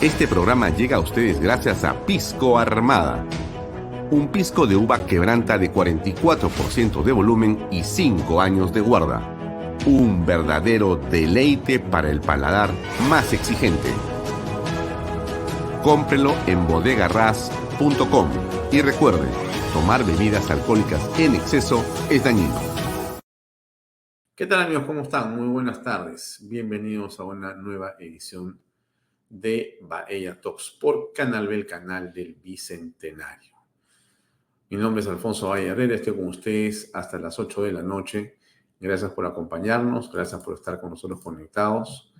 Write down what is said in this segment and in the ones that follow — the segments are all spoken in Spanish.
Este programa llega a ustedes gracias a Pisco Armada. Un pisco de uva quebranta de 44% de volumen y 5 años de guarda. Un verdadero deleite para el paladar más exigente. Cómprelo en bodegarras.com y recuerde, tomar bebidas alcohólicas en exceso es dañino. ¿Qué tal, amigos? ¿Cómo están? Muy buenas tardes. Bienvenidos a una nueva edición de Baella Talks por Canal B, el canal del Bicentenario. Mi nombre es Alfonso Valle Herrera, estoy con ustedes hasta las 8 de la noche. Gracias por acompañarnos, gracias por estar con nosotros conectados.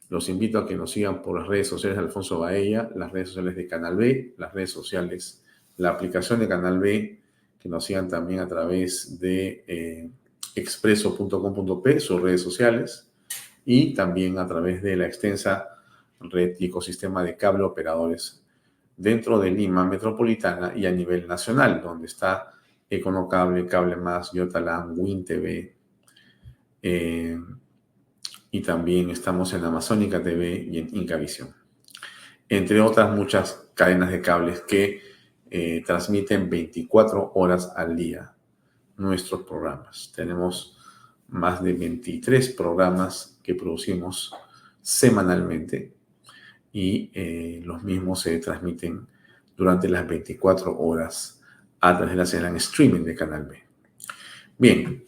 Los invito a que nos sigan por las redes sociales de Alfonso Baella, las redes sociales de Canal B, las redes sociales, la aplicación de Canal B, que nos sigan también a través de expreso.com.p, sus redes sociales, y también a través de la extensa red y ecosistema de cable operadores dentro de Lima metropolitana y a nivel nacional, donde está Econocable, Cable Más, Yotalam, Win TV, y también estamos en Amazónica TV y en Incavisión, entre otras muchas cadenas de cables que transmiten 24 horas al día nuestros programas. Tenemos más de 23 programas que producimos semanalmente y los mismos se transmiten durante las 24 horas a través de la señal en streaming de Canal B. Bien,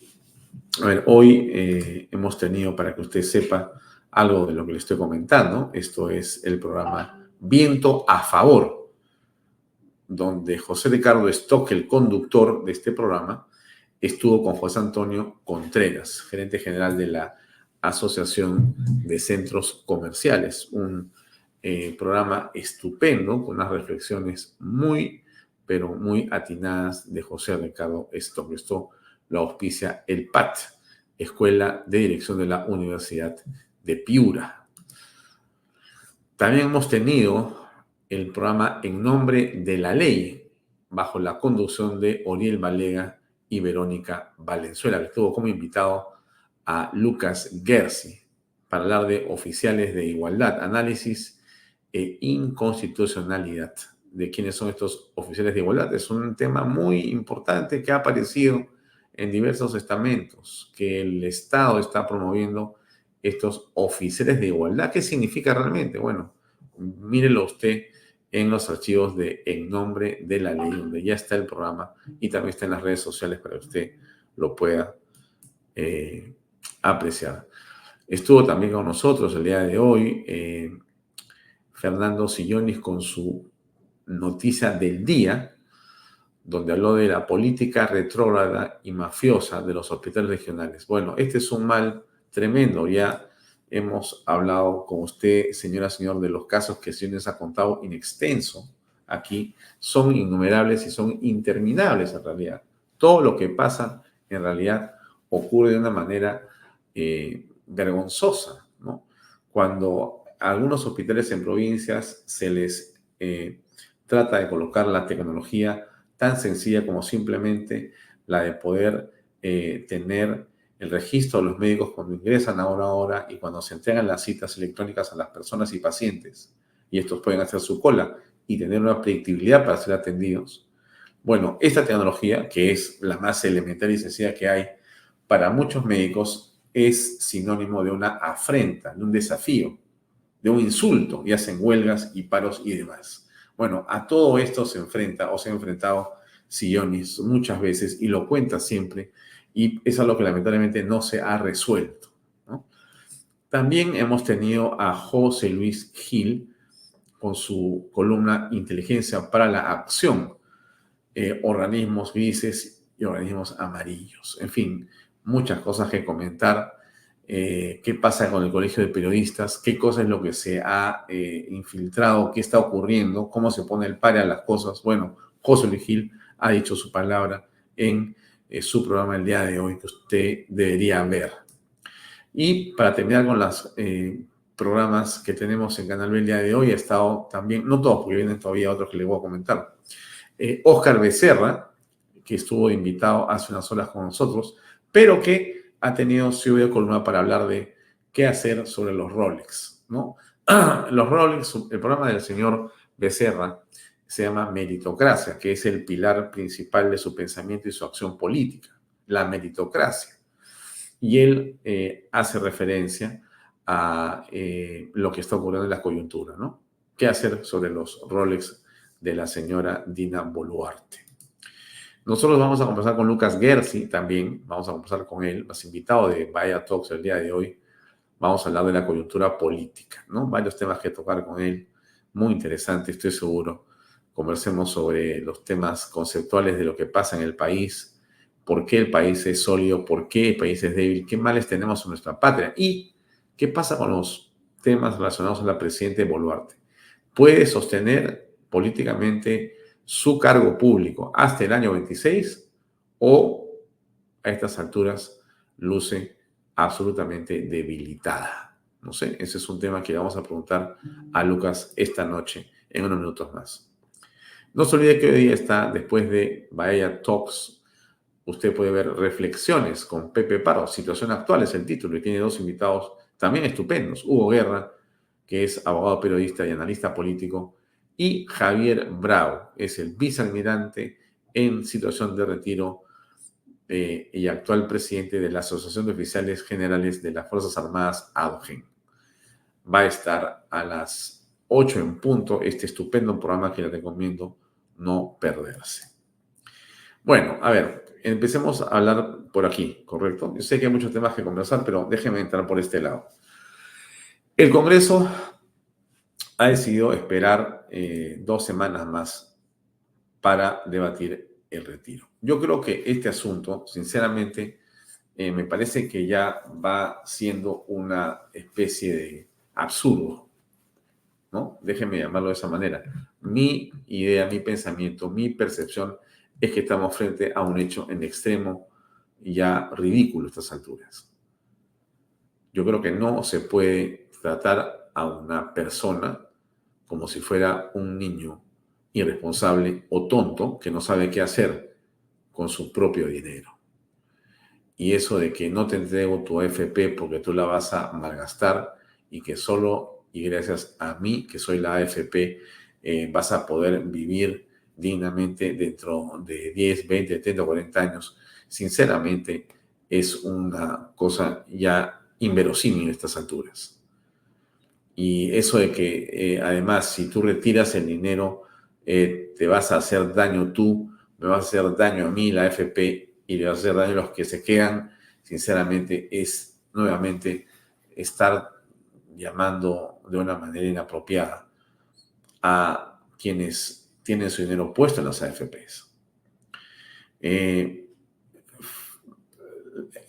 a ver, hoy hemos tenido, para que usted sepa algo de lo que le estoy comentando, esto es el programa Viento a Favor, donde José Ricardo Stock, el conductor de este programa, estuvo con José Antonio Contreras, gerente general de la Asociación de Centros Comerciales, un programa estupendo, con unas reflexiones muy, pero muy atinadas de José Ricardo Stock. Esto lo auspicia el PAT, Escuela de Dirección de la Universidad de Piura. También hemos tenido el programa En Nombre de la Ley, bajo la conducción de Oriel Balega y Verónica Valenzuela, que estuvo como invitado a Lucas Gersi para hablar de oficiales de igualdad, análisis e inconstitucionalidad de quiénes son estos oficiales de igualdad. Es un tema muy importante que ha aparecido en diversos estamentos, que el Estado está promoviendo estos oficiales de igualdad. ¿Qué significa realmente? Bueno, mírelo usted en los archivos de En Nombre de la Ley, donde ya está el programa y también está en las redes sociales para que usted lo pueda apreciar. Estuvo también con nosotros el día de hoy Fernando Sillonis con su noticia del día, donde habló de la política retrógrada y mafiosa de los hospitales regionales. Bueno, este es un mal tremendo. Ya hemos hablado con usted, señora, señor, de los casos que Sillonis ha contado in extenso aquí. Son innumerables y son interminables en realidad. Todo lo que pasa en realidad ocurre de una manera vergonzosa, ¿no? Cuando a algunos hospitales en provincias se les trata de colocar la tecnología tan sencilla como simplemente la de poder tener el registro de los médicos cuando ingresan a una hora y cuando se entregan las citas electrónicas a las personas y pacientes, y estos pueden hacer su cola y tener una predictibilidad para ser atendidos. Bueno, esta tecnología, que es la más elemental y sencilla que hay para muchos médicos, es sinónimo de una afrenta, de un desafío, de un insulto, y hacen huelgas y paros y demás. Bueno, a todo esto se enfrenta o se ha enfrentado Sillonis muchas veces y lo cuenta siempre, y es algo que lamentablemente no se ha resuelto, ¿no? También hemos tenido a José Luis Gil con su columna Inteligencia para la Acción, organismos grises y organismos amarillos. En fin, muchas cosas que comentar. Qué pasa con el Colegio de Periodistas, qué cosa es lo que se ha infiltrado, qué está ocurriendo, cómo se pone el pare a las cosas. Bueno, José Luis Gil ha dicho su palabra en su programa el día de hoy, que usted debería ver. Y para terminar con los programas que tenemos en Canal B el día de hoy, ha estado también, no todos, porque vienen todavía otros que les voy a comentar, Óscar Becerra, que estuvo invitado hace unas horas con nosotros, pero que ha tenido su video columna para hablar de qué hacer sobre los Rolex, ¿no? Los Rolex, el programa del señor Becerra se llama meritocracia, que es el pilar principal de su pensamiento y su acción política, la meritocracia. Y él hace referencia a lo que está ocurriendo en la coyuntura, ¿no? ¿Qué hacer sobre los Rolex de la señora Dina Boluarte? Nosotros vamos a conversar con Lucas Gersi también, vamos a conversar con él, más invitado de Vaya Talks el día de hoy. Vamos a hablar de la coyuntura política, ¿no? Varios temas que tocar con él, muy interesante, estoy seguro. Conversemos sobre los temas conceptuales de lo que pasa en el país, por qué el país es sólido, por qué el país es débil, qué males tenemos en nuestra patria y qué pasa con los temas relacionados a la presidenta Boluarte. ¿Puede sostener políticamente su cargo público hasta el año 26 o a estas alturas luce absolutamente debilitada? No sé, ese es un tema que le vamos a preguntar a Lucas esta noche, en unos minutos más. No se olvide que hoy día está, después de Bahía Talks, usted puede ver Reflexiones con Pepe Parro, Situación Actual es el título, y tiene dos invitados también estupendos. Hugo Guerra, que es abogado, periodista y analista político, y Javier Bravo, es el vicealmirante en situación de retiro y actual presidente de la Asociación de Oficiales Generales de las Fuerzas Armadas, ADOGEN. Va a estar a las 8 en punto este estupendo programa que le recomiendo no perderse. Bueno, a ver, empecemos a hablar por aquí, ¿correcto? Yo sé que hay muchos temas que conversar, pero déjenme entrar por este lado. El Congreso ha decidido esperar 2 semanas más para debatir el retiro. Yo creo que este asunto, sinceramente, me parece que ya va siendo una especie de absurdo, ¿no? Déjenme llamarlo de esa manera. Mi idea, mi pensamiento, mi percepción es que estamos frente a un hecho en extremo ya ridículo a estas alturas. Yo creo que no se puede tratar a una persona como si fuera un niño irresponsable o tonto que no sabe qué hacer con su propio dinero. Y eso de que no te entrego tu AFP porque tú la vas a malgastar y que solo y gracias a mí, que soy la AFP, vas a poder vivir dignamente dentro de 10, 20, 30, 40 años, sinceramente es una cosa ya inverosímil en estas alturas. Y eso de que además si tú retiras el dinero, te vas a hacer daño tú, me vas a hacer daño a mí, la AFP, y le vas a hacer daño a los que se quedan, sinceramente es nuevamente estar llamando de una manera inapropiada a quienes tienen su dinero puesto en las AFPs.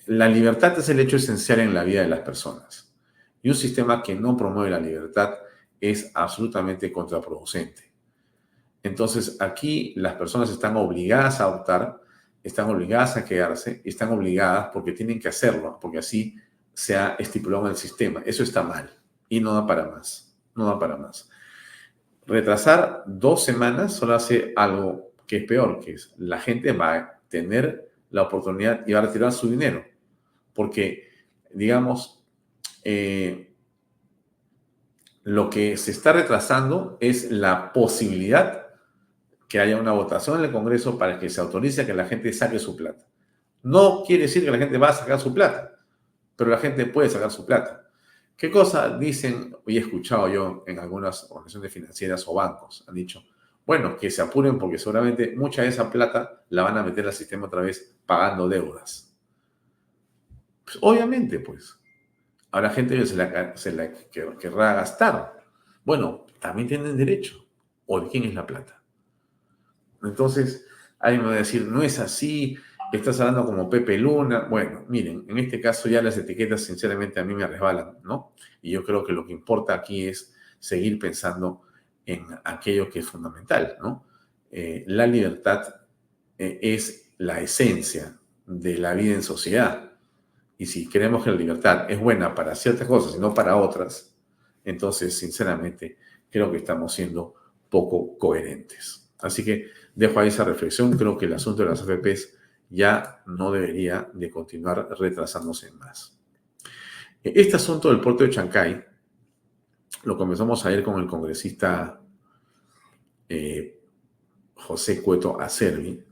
La libertad es el hecho esencial en la vida de las personas. Y un sistema que no promueve la libertad es absolutamente contraproducente. Entonces, aquí las personas están obligadas a optar, están obligadas a quedarse, y están obligadas porque tienen que hacerlo, porque así se ha estipulado en el sistema. Eso está mal y no da para más. No da para más. Retrasar 2 semanas solo hace algo que es peor, que es la gente va a tener la oportunidad y va a retirar su dinero. Porque, digamos, lo que se está retrasando es la posibilidad que haya una votación en el Congreso para que se autorice a que la gente saque su plata. No quiere decir que la gente va a sacar su plata, pero la gente puede sacar su plata. ¿Qué cosa dicen, y he escuchado yo en algunas organizaciones financieras o bancos? Han dicho, bueno, que se apuren porque seguramente mucha de esa plata la van a meter al sistema otra vez pagando deudas. Pues, obviamente, pues. Habrá gente que se la querrá gastar. Bueno, también tienen derecho. ¿O de quién es la plata? Entonces, alguien me va a decir, no es así, estás hablando como Pepe Luna. Bueno, miren, en este caso ya las etiquetas sinceramente a mí me resbalan, ¿no? Y yo creo que lo que importa aquí es seguir pensando en aquello que es fundamental, ¿no? La libertad es la esencia de la vida en sociedad. Y si creemos que la libertad es buena para ciertas cosas y no para otras, entonces, sinceramente, creo que estamos siendo poco coherentes. Así que dejo ahí esa reflexión. Creo que el asunto de las AFPs ya no debería de continuar retrasándose más. Este asunto del puerto de Chancay Lo comenzamos ayer con el congresista José Cueto Acerbi,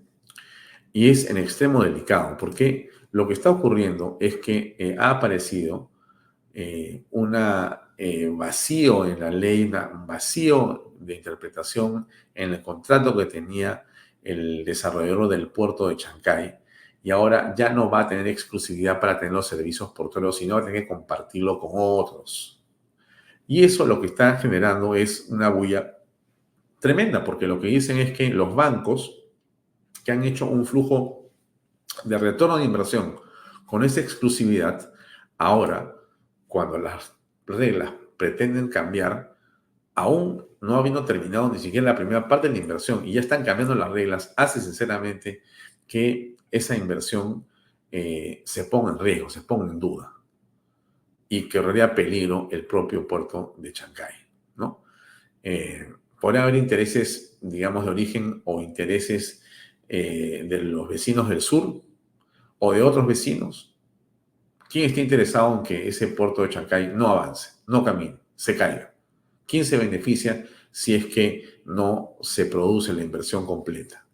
y es en extremo delicado, porque lo que está ocurriendo es que ha aparecido un vacío en la ley, un vacío de interpretación en el contrato que tenía el desarrollador del puerto de Chancay, y ahora ya no va a tener exclusividad para tener los servicios portuarios, sino va a tener que compartirlo con otros. Y eso lo que está generando es una bulla tremenda, porque lo que dicen es que los bancos que han hecho un flujo de retorno de inversión con esa exclusividad, ahora, cuando las reglas pretenden cambiar, aún no habiendo terminado ni siquiera la primera parte de la inversión y ya están cambiando las reglas, hace sinceramente que esa inversión se ponga en riesgo, se ponga en duda y que correría peligro el propio puerto de Chancay, ¿no? Podría haber intereses, digamos, de origen o intereses de los vecinos del sur o de otros vecinos. ¿Quién está interesado en que ese puerto de Chancay no avance, no camine, se caiga? ¿Quién se beneficia si es que no se produce la inversión completa?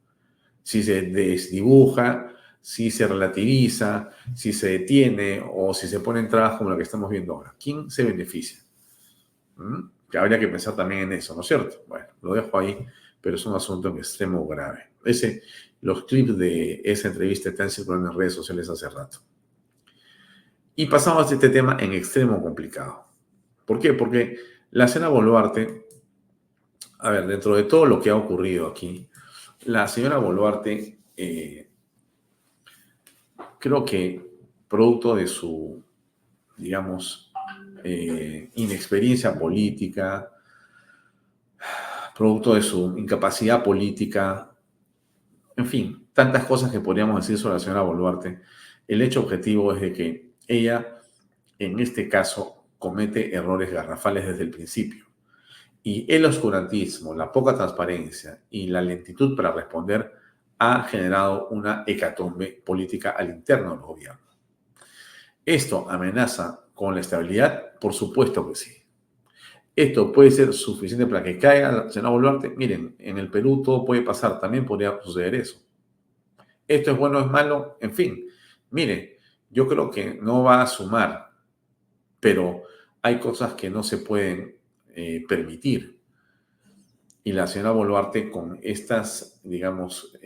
Si se desdibuja, si se relativiza, si se detiene o si se ponen trabas como la que estamos viendo ahora. ¿Quién se beneficia? Que habría que pensar también en eso, ¿no es cierto? Bueno, lo dejo ahí, pero es un asunto en extremo grave. Los clips de esa entrevista están circulando en redes sociales hace rato. Y pasamos a este tema en extremo complicado. ¿Por qué? Porque la señora Boluarte, a ver, dentro de todo lo que ha ocurrido aquí, la señora Boluarte, creo que producto de su, digamos, inexperiencia política, producto de su incapacidad política, en fin, tantas cosas que podríamos decir sobre la señora Boluarte, el hecho objetivo es de que ella, en este caso, comete errores garrafales desde el principio. Y el oscurantismo, la poca transparencia y la lentitud para responder ha generado una hecatombe política al interno del gobierno. ¿Esto amenaza con la estabilidad? Por supuesto que sí. ¿Esto puede ser suficiente para que caiga la señora Boluarte? Miren, en el Perú todo puede pasar, también podría suceder eso. ¿Esto es bueno o es malo? En fin, mire, yo creo que no va a sumar, pero hay cosas que no se pueden permitir. Y la señora Boluarte, con estas, digamos,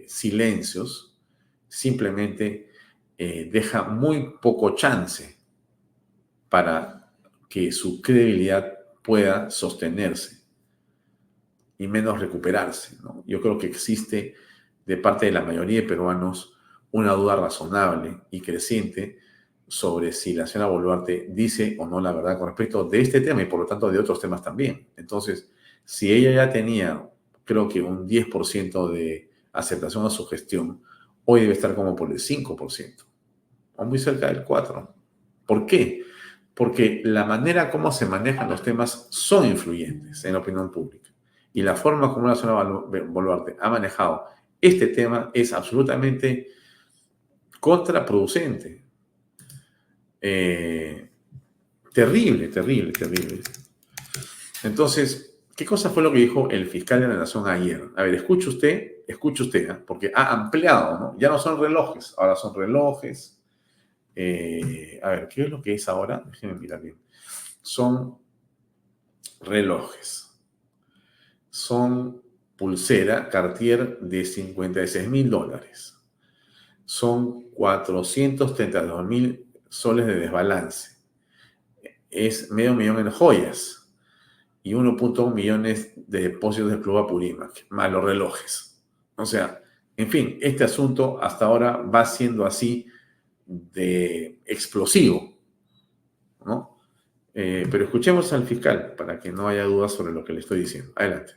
silencios, simplemente deja muy poco chance para que su credibilidad pueda sostenerse y menos recuperarse, ¿no? Yo creo que existe de parte de la mayoría de peruanos una duda razonable y creciente sobre si la señora Boluarte dice o no la verdad con respecto de este tema y por lo tanto de otros temas también. Entonces, si ella ya tenía, creo que un 10% de aceptación a su gestión, hoy debe estar como por el 5% o muy cerca del 4%. ¿Por qué? Porque la manera como se manejan los temas son influyentes en la opinión pública. Y la forma como la señora Boluarte ha manejado este tema es absolutamente contraproducente. Terrible, terrible, terrible. Entonces, ¿qué cosa fue lo que dijo el fiscal de la Nación ayer? A ver, escuche usted, ¿eh? Porque ha ampliado, ¿no? Ya no son relojes, ahora son relojes. A ver, ¿qué es lo que es ahora? Déjenme mirar bien. Son relojes. Son pulsera Cartier de $56.000. Son 432.000 soles de desbalance. Es $500,000 en joyas y 1.1 millones de depósitos del Club Apurímac, más los relojes. O sea, en fin, este asunto hasta ahora va siendo así de explosivo, ¿no? Pero escuchemos al fiscal para que no haya dudas sobre lo que le estoy diciendo. Adelante.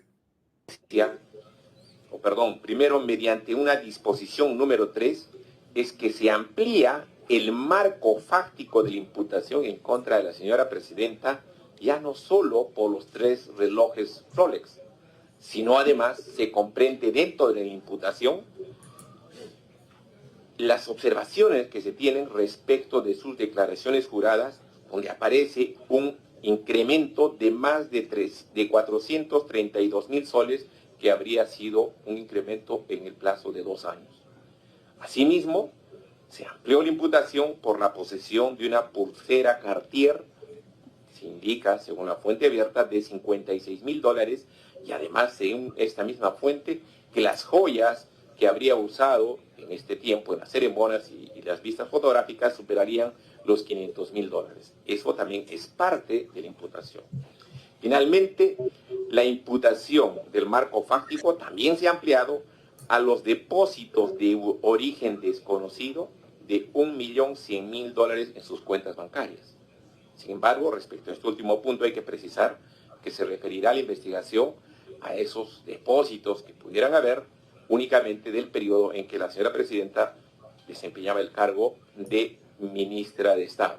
Primero, mediante una disposición número 3, es que se amplía el marco fáctico de la imputación en contra de la señora presidenta, ya no solo por los 3 relojes Rolex, sino además se comprende dentro de la imputación las observaciones que se tienen respecto de sus declaraciones juradas, donde aparece un incremento de más de 432.000 soles, que habría sido un incremento en el plazo de 2 años. Asimismo, se amplió la imputación por la posesión de una pulsera Cartier, se indica, según la fuente abierta, de $56.000, y además, según esta misma fuente, que las joyas que habría usado en este tiempo en las ceremonias y las vistas fotográficas superarían los $500.000. Eso también es parte de la imputación. Finalmente, la imputación del marco fáctico también se ha ampliado a los depósitos de origen desconocido de $1.100.000 en sus cuentas bancarias. Sin embargo, respecto a este último punto, hay que precisar que se referirá a la investigación a esos depósitos que pudieran haber únicamente del periodo en que la señora presidenta desempeñaba el cargo de ministra de Estado.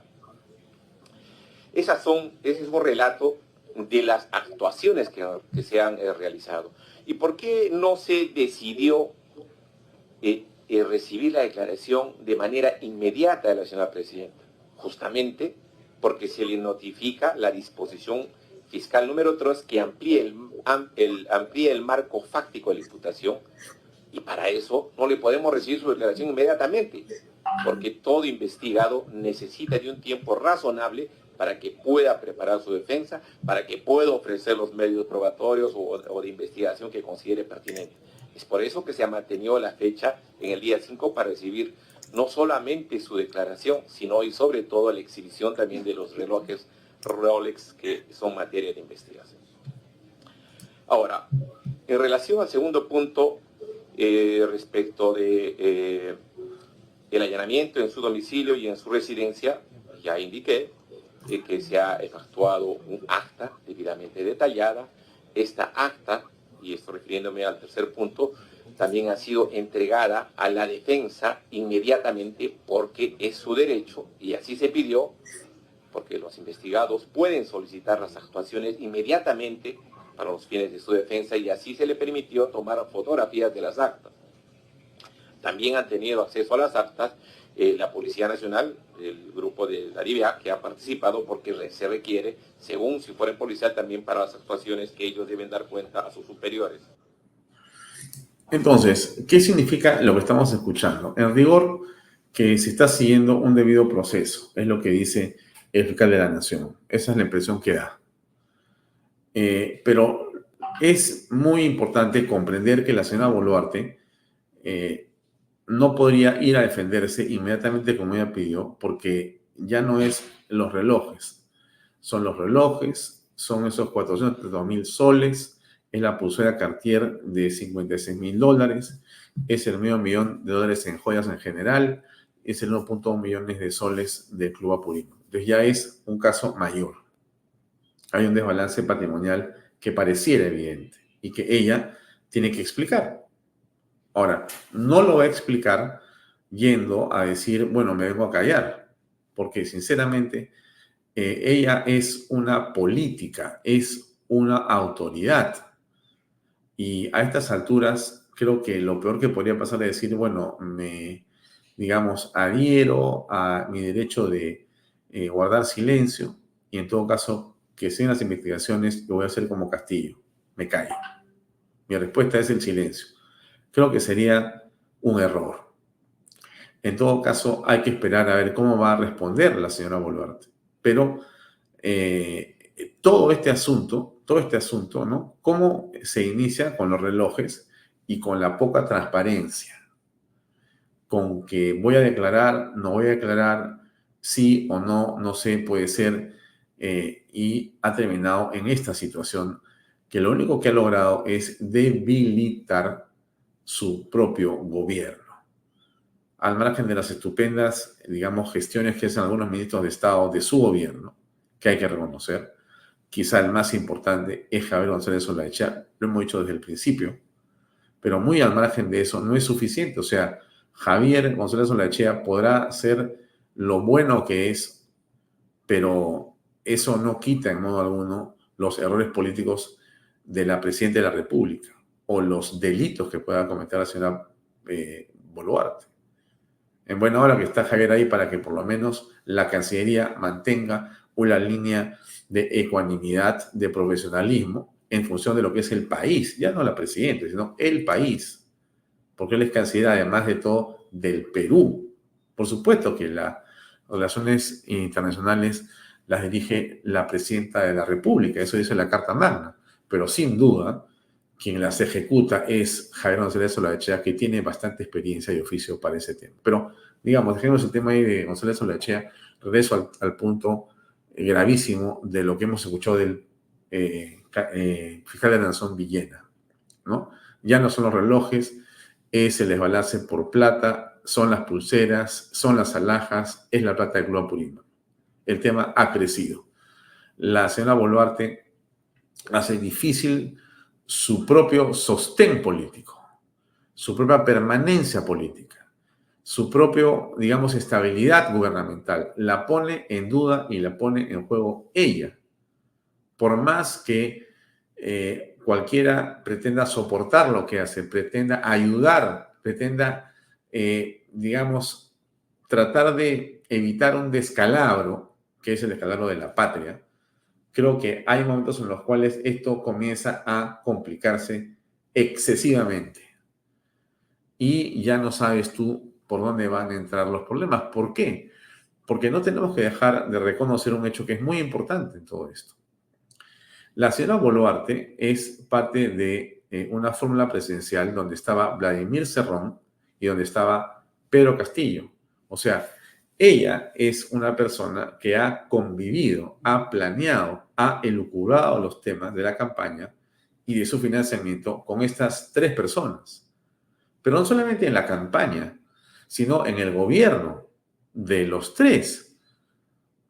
Ese es un relato de las actuaciones que se han realizado. ¿Y por qué no se decidió recibir la declaración de manera inmediata de la señora presidenta? Justamente porque se le notifica la disposición fiscal número 3 que amplíe el marco fáctico de la imputación, y para eso no le podemos recibir su declaración inmediatamente, porque todo investigado necesita de un tiempo razonable para que pueda preparar su defensa, para que pueda ofrecer los medios probatorios o de investigación que considere pertinente. Es por eso que se ha mantenido la fecha en el día 5 para recibir no solamente su declaración, sino y sobre todo la exhibición también de los relojes Rolex que son materia de investigación. Ahora, en relación al segundo punto, respecto de el allanamiento en su domicilio y en su residencia, ya indiqué que se ha efectuado un acta debidamente detallada. Esta acta, y esto refiriéndome al tercer punto, también ha sido entregada a la defensa inmediatamente porque es su derecho, y así se pidió, porque los investigados pueden solicitar las actuaciones inmediatamente para los fines de su defensa, y así se le permitió tomar fotografías de las actas. También han tenido acceso a las actas la Policía Nacional, el grupo de la DIVIA, que ha participado porque se requiere, según si fuera policial, también para las actuaciones que ellos deben dar cuenta a sus superiores. Entonces, ¿qué significa lo que estamos escuchando? En rigor, que se está siguiendo un debido proceso, es lo que dice el fiscal de la Nación. Esa es la impresión que da. Pero es muy importante comprender que la señora Boluarte no podría ir a defenderse inmediatamente como ella pidió, porque ya no es los relojes. Son los relojes, son esos 432.000 soles, es la pulsera Cartier de $56.000, es el $500.000 en joyas en general, es el 1.1 millones de soles del Club Apurino. Entonces ya es un caso mayor. Hay un desbalance patrimonial que pareciera evidente y que ella tiene que explicar. Ahora, no lo va a explicar yendo a decir, bueno, me vengo a callar, porque sinceramente ella es una política, es una autoridad. Y a estas alturas creo que lo peor que podría pasar es decir, bueno, digamos, adhiero a mi derecho de guardar silencio y en todo caso que sean las investigaciones, lo voy a hacer como Castillo, me callo. Mi respuesta es el silencio. Creo que sería un error. En todo caso, hay que esperar a ver cómo va a responder la señora Boluarte. Pero todo este asunto, ¿no? ¿Cómo se inicia con los relojes y con la poca transparencia? Con que voy a declarar, no voy a declarar, sí o no, no sé, puede ser, y ha terminado en esta situación que lo único que ha logrado es debilitar su propio gobierno. Al margen de las estupendas, digamos, gestiones que hacen algunos ministros de Estado de su gobierno, que hay que reconocer, quizá el más importante es Javier González Olaechea, lo hemos dicho desde el principio, pero muy al margen de eso no es suficiente. O sea, Javier González Olaechea podrá ser lo bueno que es, pero eso no quita en modo alguno los errores políticos de la Presidenta de la República o los delitos que pueda cometer la señora Boluarte. En buena hora que está Javier ahí para que por lo menos la Cancillería mantenga una línea de ecuanimidad, de profesionalismo en función de lo que es el país, ya no la presidenta, sino el país, porque él es canciller además de todo del Perú. Por supuesto que las relaciones internacionales las dirige la presidenta de la República, eso dice la Carta Magna, pero sin duda quien las ejecuta es Javier González Olaechea, que tiene bastante experiencia y oficio para ese tema. Pero, digamos, dejemos el tema ahí de González Olaechea, regreso al punto gravísimo de lo que hemos escuchado del fiscal de la Nación Villena, ¿no? Ya no son los relojes, es el desbalance por plata, son las pulseras, son las alhajas, es la plata del Club Apurímac. El tema ha crecido. La señora Boluarte hace difícil su propio sostén político, su propia permanencia política, su propio, digamos, estabilidad gubernamental. La pone en duda y la pone en juego ella. Por más que cualquiera pretenda soportar lo que hace, pretenda ayudar, pretenda, digamos, tratar de evitar un descalabro, que es el descalabro de la patria, creo que hay momentos en los cuales esto comienza a complicarse excesivamente. Y ya no sabes tú por dónde van a entrar los problemas. ¿Por qué? Porque no tenemos que dejar de reconocer un hecho que es muy importante en todo esto. La señora Boluarte es parte de una fórmula presidencial donde estaba Vladimir Cerrón y donde estaba Pedro Castillo. O sea, ella es una persona que ha convivido, ha planeado, ha elucubrado los temas de la campaña y de su financiamiento con estas tres personas. Pero no solamente en la campaña, sino en el gobierno de los tres.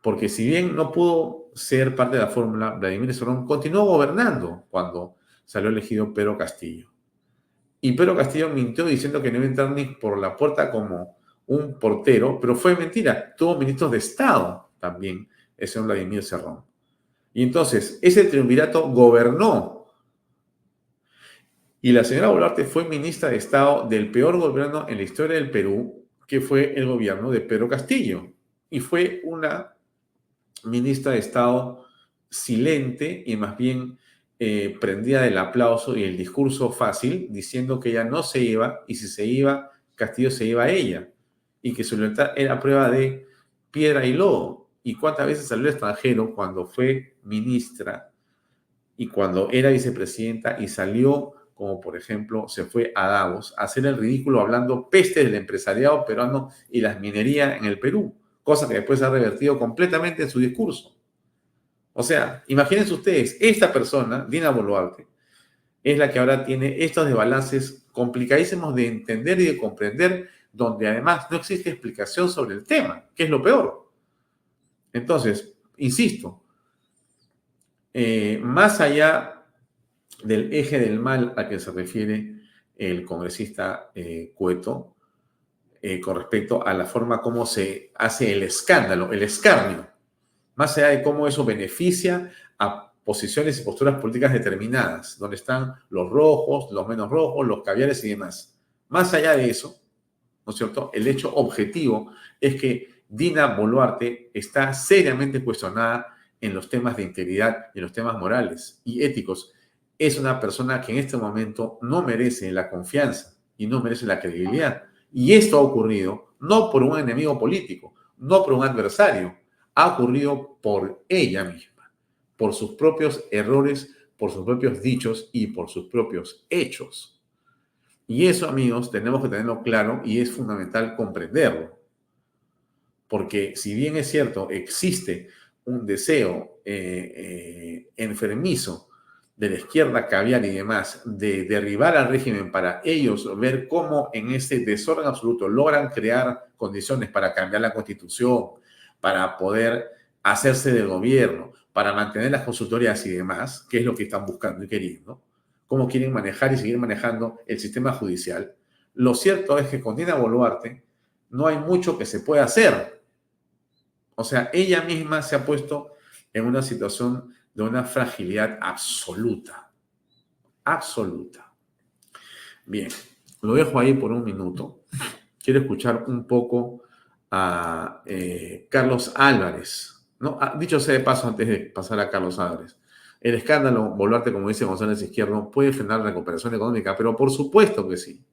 Porque si bien no pudo ser parte de la fórmula, Vladimir Cerrón continuó gobernando cuando salió elegido Pedro Castillo. Y Pedro Castillo mintió diciendo que no iba a entrar ni por la puerta como un portero, pero fue mentira. Tuvo ministros de Estado también, el señor Vladimir Cerrón. Y entonces, ese triunvirato gobernó. Y la señora Boluarte fue ministra de Estado del peor gobierno en la historia del Perú, que fue el gobierno de Pedro Castillo. Y fue una ministra de Estado silente y más bien prendida del aplauso y el discurso fácil, diciendo que ella no se iba y si se iba, Castillo se iba a ella y que su libertad era prueba de piedra y lodo. ¿Y cuántas veces salió al extranjero cuando fue ministra y cuando era vicepresidenta y salió, como por ejemplo se fue a Davos, a hacer el ridículo hablando peste del empresariado peruano y las minerías en el Perú? Cosa que después ha revertido completamente en su discurso. O sea, imagínense ustedes, esta persona, Dina Boluarte, es la que ahora tiene estos desbalances complicadísimos de entender y de comprender, donde además no existe explicación sobre el tema, que es lo peor. Entonces, insisto, más allá del eje del mal a que se refiere el congresista Cueto, con respecto a la forma como se hace el escándalo, el escarnio, más allá de cómo eso beneficia a posiciones y posturas políticas determinadas, donde están los rojos, los menos rojos, los caviares y demás. Más allá de eso, ¿no es cierto? El hecho objetivo es que Dina Boluarte está seriamente cuestionada en los temas de integridad y en los temas morales y éticos. Es una persona que en este momento no merece la confianza y no merece la credibilidad. Y esto ha ocurrido no por un enemigo político, no por un adversario, ha ocurrido por ella misma, por sus propios errores, por sus propios dichos y por sus propios hechos. Y eso, amigos, tenemos que tenerlo claro y es fundamental comprenderlo. Porque si bien es cierto, existe un deseo enfermizo de la izquierda caviar y demás de derribar al régimen para ellos ver cómo en ese desorden absoluto logran crear condiciones para cambiar la constitución, para poder hacerse del gobierno, para mantener las consultorías y demás, que es lo que están buscando y queriendo, cómo quieren manejar y seguir manejando el sistema judicial. Lo cierto es que con Dina Boluarte no hay mucho que se pueda hacer. O sea, ella misma se ha puesto en una situación de una fragilidad absoluta. Absoluta. Bien, lo dejo ahí por un minuto. quiero escuchar un poco a Carlos Álvarez, ¿no? Dicho sea de paso, antes de pasar a Carlos Álvarez, el escándalo Boluarte, como dice González Izquierdo, puede frenar la recuperación económica, pero por supuesto que sí,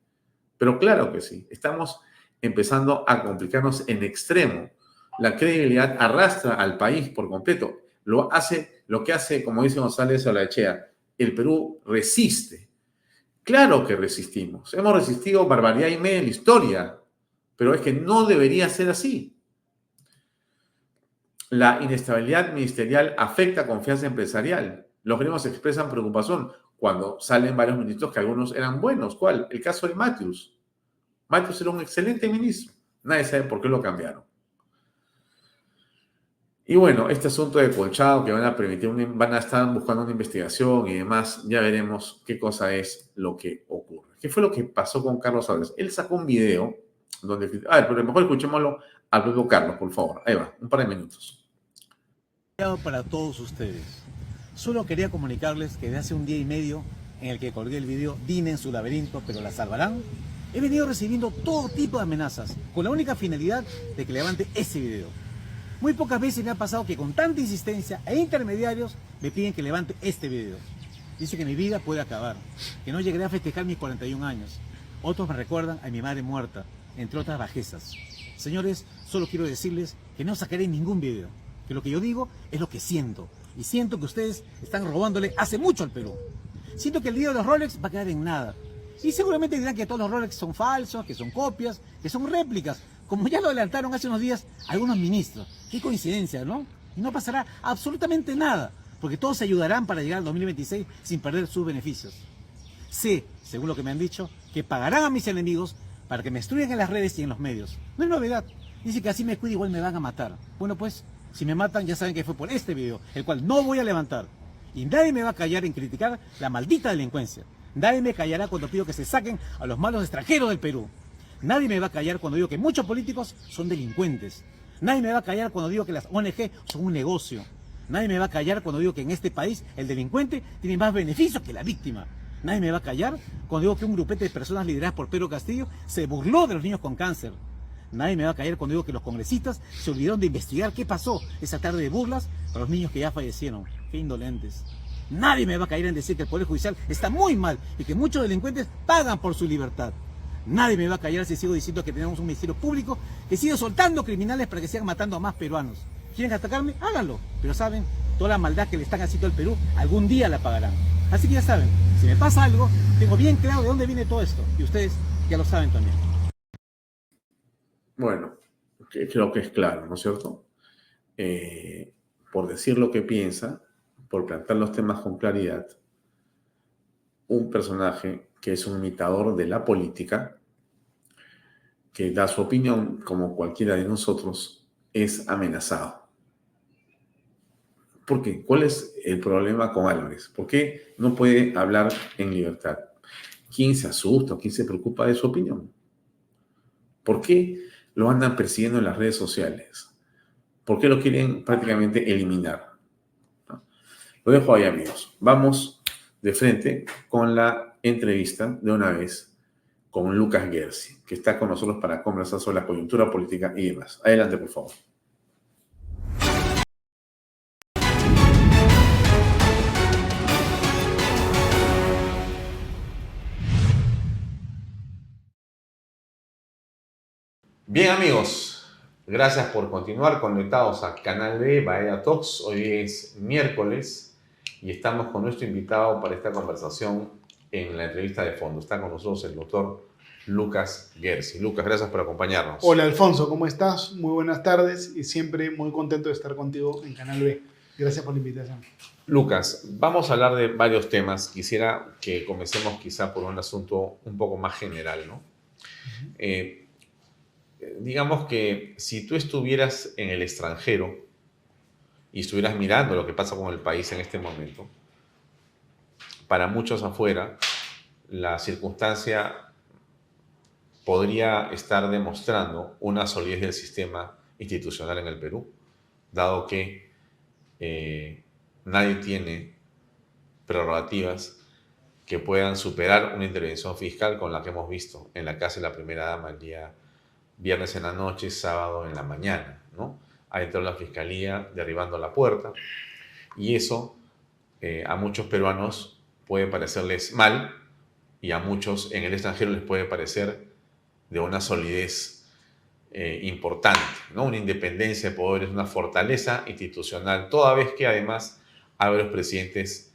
pero claro que sí. Estamos empezando a complicarnos en extremo. La credibilidad arrastra al país por completo. Lo que hace, como dice González Olaechea, el Perú resiste. Claro que resistimos. Hemos resistido barbaridad y media en la historia, pero es que no debería ser así. La inestabilidad ministerial afecta confianza empresarial. Los gremios expresan preocupación cuando salen varios ministros que algunos eran buenos. ¿Cuál? El caso de Matthews. Matthews era un excelente ministro. Nadie sabe por qué lo cambiaron. Y bueno, este asunto de Colchado que van a estar buscando una investigación y demás, ya veremos qué cosa es lo que ocurre. ¿Qué fue lo que pasó con Carlos Álvarez? Él sacó un video donde... A ver, pero mejor escuchémoslo al propio Carlos, por favor. Ahí va, un par de minutos. Para todos ustedes. Solo quería comunicarles que desde hace un día y medio en el que colgué el video Dina en su laberinto, pero la salvarán, he venido recibiendo todo tipo de amenazas con la única finalidad de que levante ese video. Muy pocas veces me ha pasado que con tanta insistencia e intermediarios me piden que levante este video. Dice que mi vida puede acabar, que no llegaré a festejar mis 41 años. Otros me recuerdan a mi madre muerta, entre otras bajezas. Señores, solo quiero decirles que no sacaré ningún video, que lo que yo digo es lo que siento. Y siento que ustedes están robándole hace mucho al Perú. Siento que el video de los Rolex va a quedar en nada. Y seguramente dirán que todos los Rolex son falsos, que son copias, que son réplicas, como ya lo adelantaron hace unos días algunos ministros. Qué coincidencia, ¿no? Y no pasará absolutamente nada, porque todos se ayudarán para llegar al 2026 sin perder sus beneficios. Sé, según lo que me han dicho, que pagarán a mis enemigos para que me destruyan en las redes y en los medios. No es novedad. Dice que así me cuida igual me van a matar. Bueno pues, si me matan ya saben que fue por este video, el cual no voy a levantar. Y nadie me va a callar en criticar la maldita delincuencia. Nadie me callará cuando pido que se saquen a los malos extranjeros del Perú. Nadie me va a callar cuando digo que muchos políticos son delincuentes. Nadie me va a callar cuando digo que las ONG son un negocio. Nadie me va a callar cuando digo que en este país el delincuente tiene más beneficios que la víctima. Nadie me va a callar cuando digo que un grupete de personas lideradas por Pedro Castillo se burló de los niños con cáncer. Nadie me va a callar cuando digo que los congresistas se olvidaron de investigar qué pasó esa tarde de burlas para los niños que ya fallecieron. Qué indolentes. Nadie me va a callar en decir que el Poder Judicial está muy mal y que muchos delincuentes pagan por su libertad. Nadie me va a callar si sigo diciendo que tenemos un ministerio público que sigue soltando criminales para que sigan matando a más peruanos. ¿Quieren atacarme? Háganlo. Pero saben, toda la maldad que le están haciendo al Perú, algún día la pagarán. Así que ya saben, si me pasa algo, tengo bien claro de dónde viene todo esto. Y ustedes ya lo saben también. Bueno, creo que es claro, ¿no es cierto? Por decir lo que piensa, por plantear los temas con claridad, un personaje que es un imitador de la política, que da su opinión como cualquiera de nosotros, es amenazado. ¿Por qué? ¿Cuál es el problema con Álvarez? ¿Por qué no puede hablar en libertad? ¿Quién se asusta o quién se preocupa de su opinión? ¿Por qué lo andan persiguiendo en las redes sociales? ¿Por qué lo quieren prácticamente eliminar? ¿No? Lo dejo ahí, amigos. Vamos de frente con la entrevista de una vez con Lucas Gersi, que está con nosotros para conversar sobre la coyuntura política y demás. Adelante, por favor. Bien, amigos, gracias por continuar conectados a Canal B, Bahía Talks. Hoy es miércoles y estamos con nuestro invitado para esta conversación en la entrevista de fondo. Está con nosotros el doctor Lucas Gersi. Lucas, gracias por acompañarnos. Hola Alfonso, ¿cómo estás? Muy buenas tardes y siempre muy contento de estar contigo en Canal B. Gracias por la invitación. Lucas, vamos a hablar de varios temas. Quisiera que comencemos quizá por un asunto un poco más general, ¿no? Digamos que si tú estuvieras en el extranjero y estuvieras mirando lo que pasa con el país en este momento, para muchos afuera, la circunstancia podría estar demostrando una solidez del sistema institucional en el Perú, dado que nadie tiene prerrogativas que puedan superar una intervención fiscal con la que hemos visto en la casa de la primera dama el día viernes en la noche, sábado en la mañana, ¿no? Ha entrado la fiscalía derribando la puerta y eso a muchos peruanos puede parecerles mal y a muchos en el extranjero les puede parecer de una solidez importante, ¿no? Una independencia de poderes, una fortaleza institucional, toda vez que además hay varios presidentes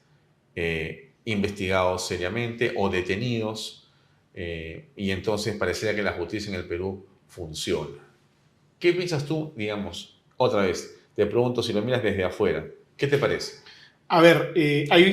investigados seriamente o detenidos, y entonces pareciera que la justicia en el Perú funciona. ¿Qué piensas tú, digamos, otra vez, te pregunto si lo miras desde afuera, ¿qué te parece? A ver,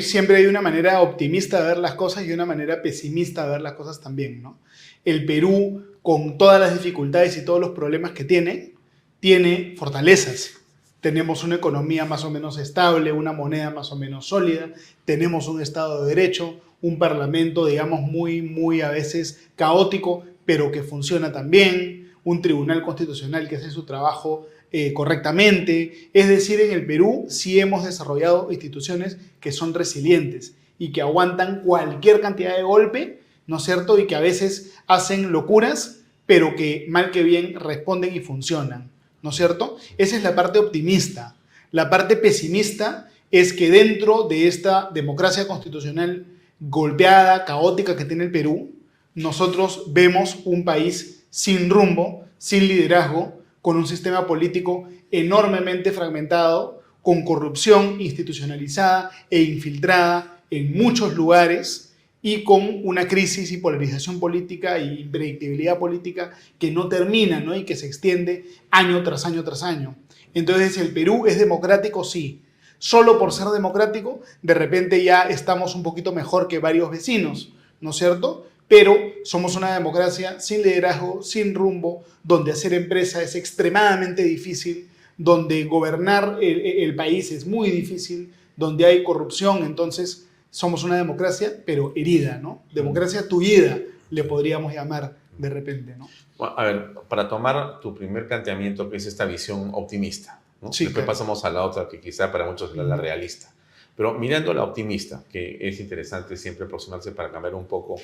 siempre hay una manera optimista de ver las cosas y una manera pesimista de ver las cosas también, ¿no? El Perú, con todas las dificultades y todos los problemas que tiene fortalezas. Tenemos una economía más o menos estable, una moneda más o menos sólida, tenemos un Estado de Derecho, un parlamento, digamos, muy a veces caótico, pero que funciona también, un tribunal constitucional que hace su trabajo correctamente. Es decir, en el Perú sí hemos desarrollado instituciones que son resilientes y que aguantan cualquier cantidad de golpe, ¿no es cierto? Y que a veces hacen locuras, pero que mal que bien responden y funcionan, ¿no es cierto? Esa es la parte optimista. La parte pesimista es que dentro de esta democracia constitucional golpeada, caótica que tiene el Perú, nosotros vemos un país sin rumbo, sin liderazgo, con un sistema político enormemente fragmentado, con corrupción institucionalizada e infiltrada en muchos lugares y con una crisis y polarización política y impredictibilidad política que no termina, ¿no? Y que se extiende año tras año tras año. Entonces, ¿el Perú es democrático? Sí. Solo por ser democrático, de repente ya estamos un poquito mejor que varios vecinos, ¿no es cierto? Pero somos una democracia sin liderazgo, sin rumbo, donde hacer empresa es extremadamente difícil, donde gobernar el país es muy difícil, donde hay corrupción. Entonces somos una democracia, pero herida, ¿no? Democracia tullida, le podríamos llamar de repente, ¿no? Bueno, a ver, para tomar tu primer planteamiento, que es esta visión optimista, ¿no? Sí, Después claro. pasamos a la otra, que quizá para muchos es la realista. Pero mirando la optimista, que es interesante siempre aproximarse para cambiar un poco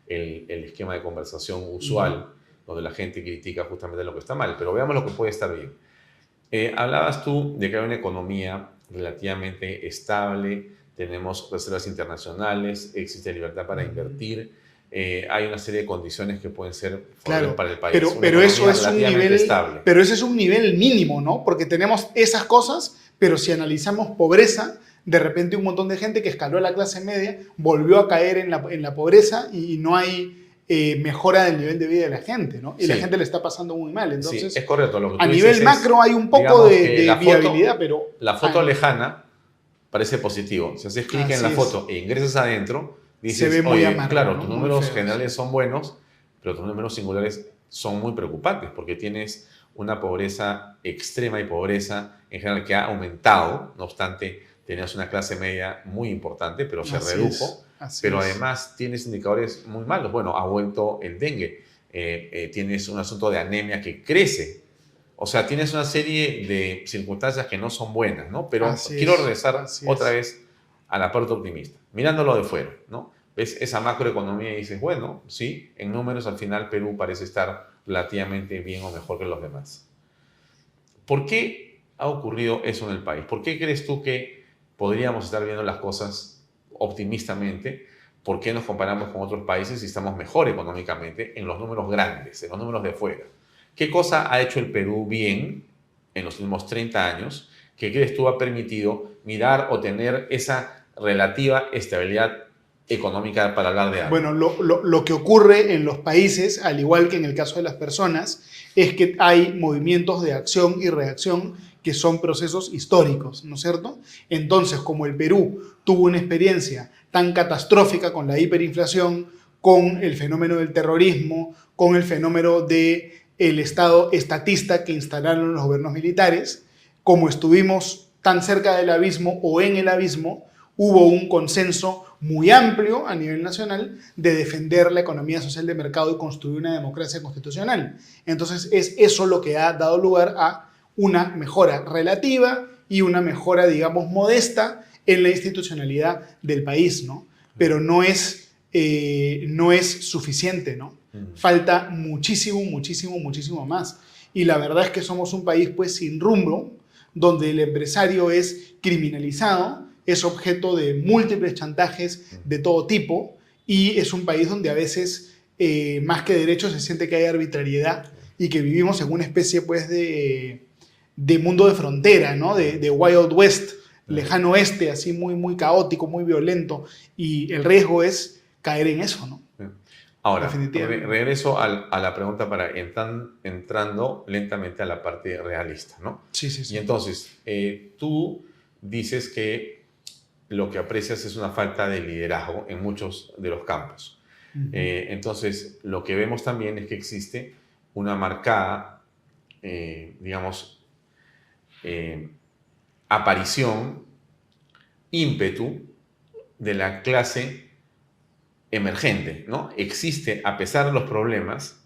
el esquema de conversación usual, donde la gente critica justamente lo que está mal, pero veamos lo que puede estar bien. Hablabas tú de que hay una economía relativamente estable, tenemos reservas internacionales, existe libertad para invertir, hay una serie de condiciones que pueden ser favorables para el país. Pero eso es un nivel estable. Pero ese es un nivel mínimo, ¿no? Porque tenemos esas cosas, pero si analizamos pobreza, de repente un montón de gente que escaló a la clase media volvió a caer en la pobreza y no hay mejora del nivel de vida de la gente, ¿no? Y la gente le está pasando muy mal. Entonces, sí, es correcto. Lo que tú a nivel macro hay un poco de viabilidad, pero... La foto lejana parece positivo. Si haces clic en la foto e ingresas adentro, dices, se ve muy oye, amargo, claro, ¿no? tus números generales son buenos, pero tus números singulares son muy preocupantes porque tienes una pobreza extrema y pobreza en general que ha aumentado, no obstante, tenías una clase media muy importante, pero se redujo. Pero además tienes indicadores muy malos. Bueno, ha vuelto el dengue. Tienes un asunto de anemia que crece. O sea, tienes una serie de circunstancias que no son buenas, ¿no? Pero quiero regresar otra vez a la parte optimista, mirándolo de fuera, ¿no? Ves esa macroeconomía y dices, bueno, sí, en números al final Perú parece estar relativamente bien o mejor que los demás. ¿Por qué ha ocurrido eso en el país? ¿Por qué crees tú que podríamos estar viendo las cosas optimistamente? ¿Por qué nos comparamos con otros países y estamos mejor económicamente en los números grandes, en los números de fuera? ¿Qué cosa ha hecho el Perú bien en los últimos 30 años que crees tú ha permitido mirar o tener esa relativa estabilidad económica para hablar de algo? Bueno, lo que ocurre en los países, al igual que en el caso de las personas, es que hay movimientos de acción y reacción que son procesos históricos, ¿no es cierto? Entonces, como el Perú tuvo una experiencia tan catastrófica con la hiperinflación, con el fenómeno del terrorismo, con el fenómeno del Estado estatista que instalaron los gobiernos militares, como estuvimos tan cerca del abismo o en el abismo, hubo un consenso muy amplio a nivel nacional de defender la economía social de mercado y construir una democracia constitucional. Entonces, es eso lo que ha dado lugar a una mejora relativa y una mejora, digamos, modesta en la institucionalidad del país, ¿no? Pero no es no es suficiente, ¿no? Falta muchísimo, muchísimo, muchísimo más. Y la verdad es que somos un país pues sin rumbo, donde el empresario es criminalizado, es objeto de múltiples chantajes de todo tipo, y es un país donde a veces, más que derechos, se siente que hay arbitrariedad y que vivimos en una especie pues de mundo de frontera, ¿no? De Wild West, lejano oeste, así muy, muy caótico, muy violento, y el riesgo es caer en eso, ¿no? Ahora, regreso a la pregunta para entrando lentamente a la parte realista, ¿no? Sí, sí, sí. Y entonces, tú dices que lo que aprecias es una falta de liderazgo en muchos de los campos. Entonces, lo que vemos también es que existe una marcada, digamos, aparición, ímpetu de la clase emergente, ¿no? Existe, a pesar de los problemas,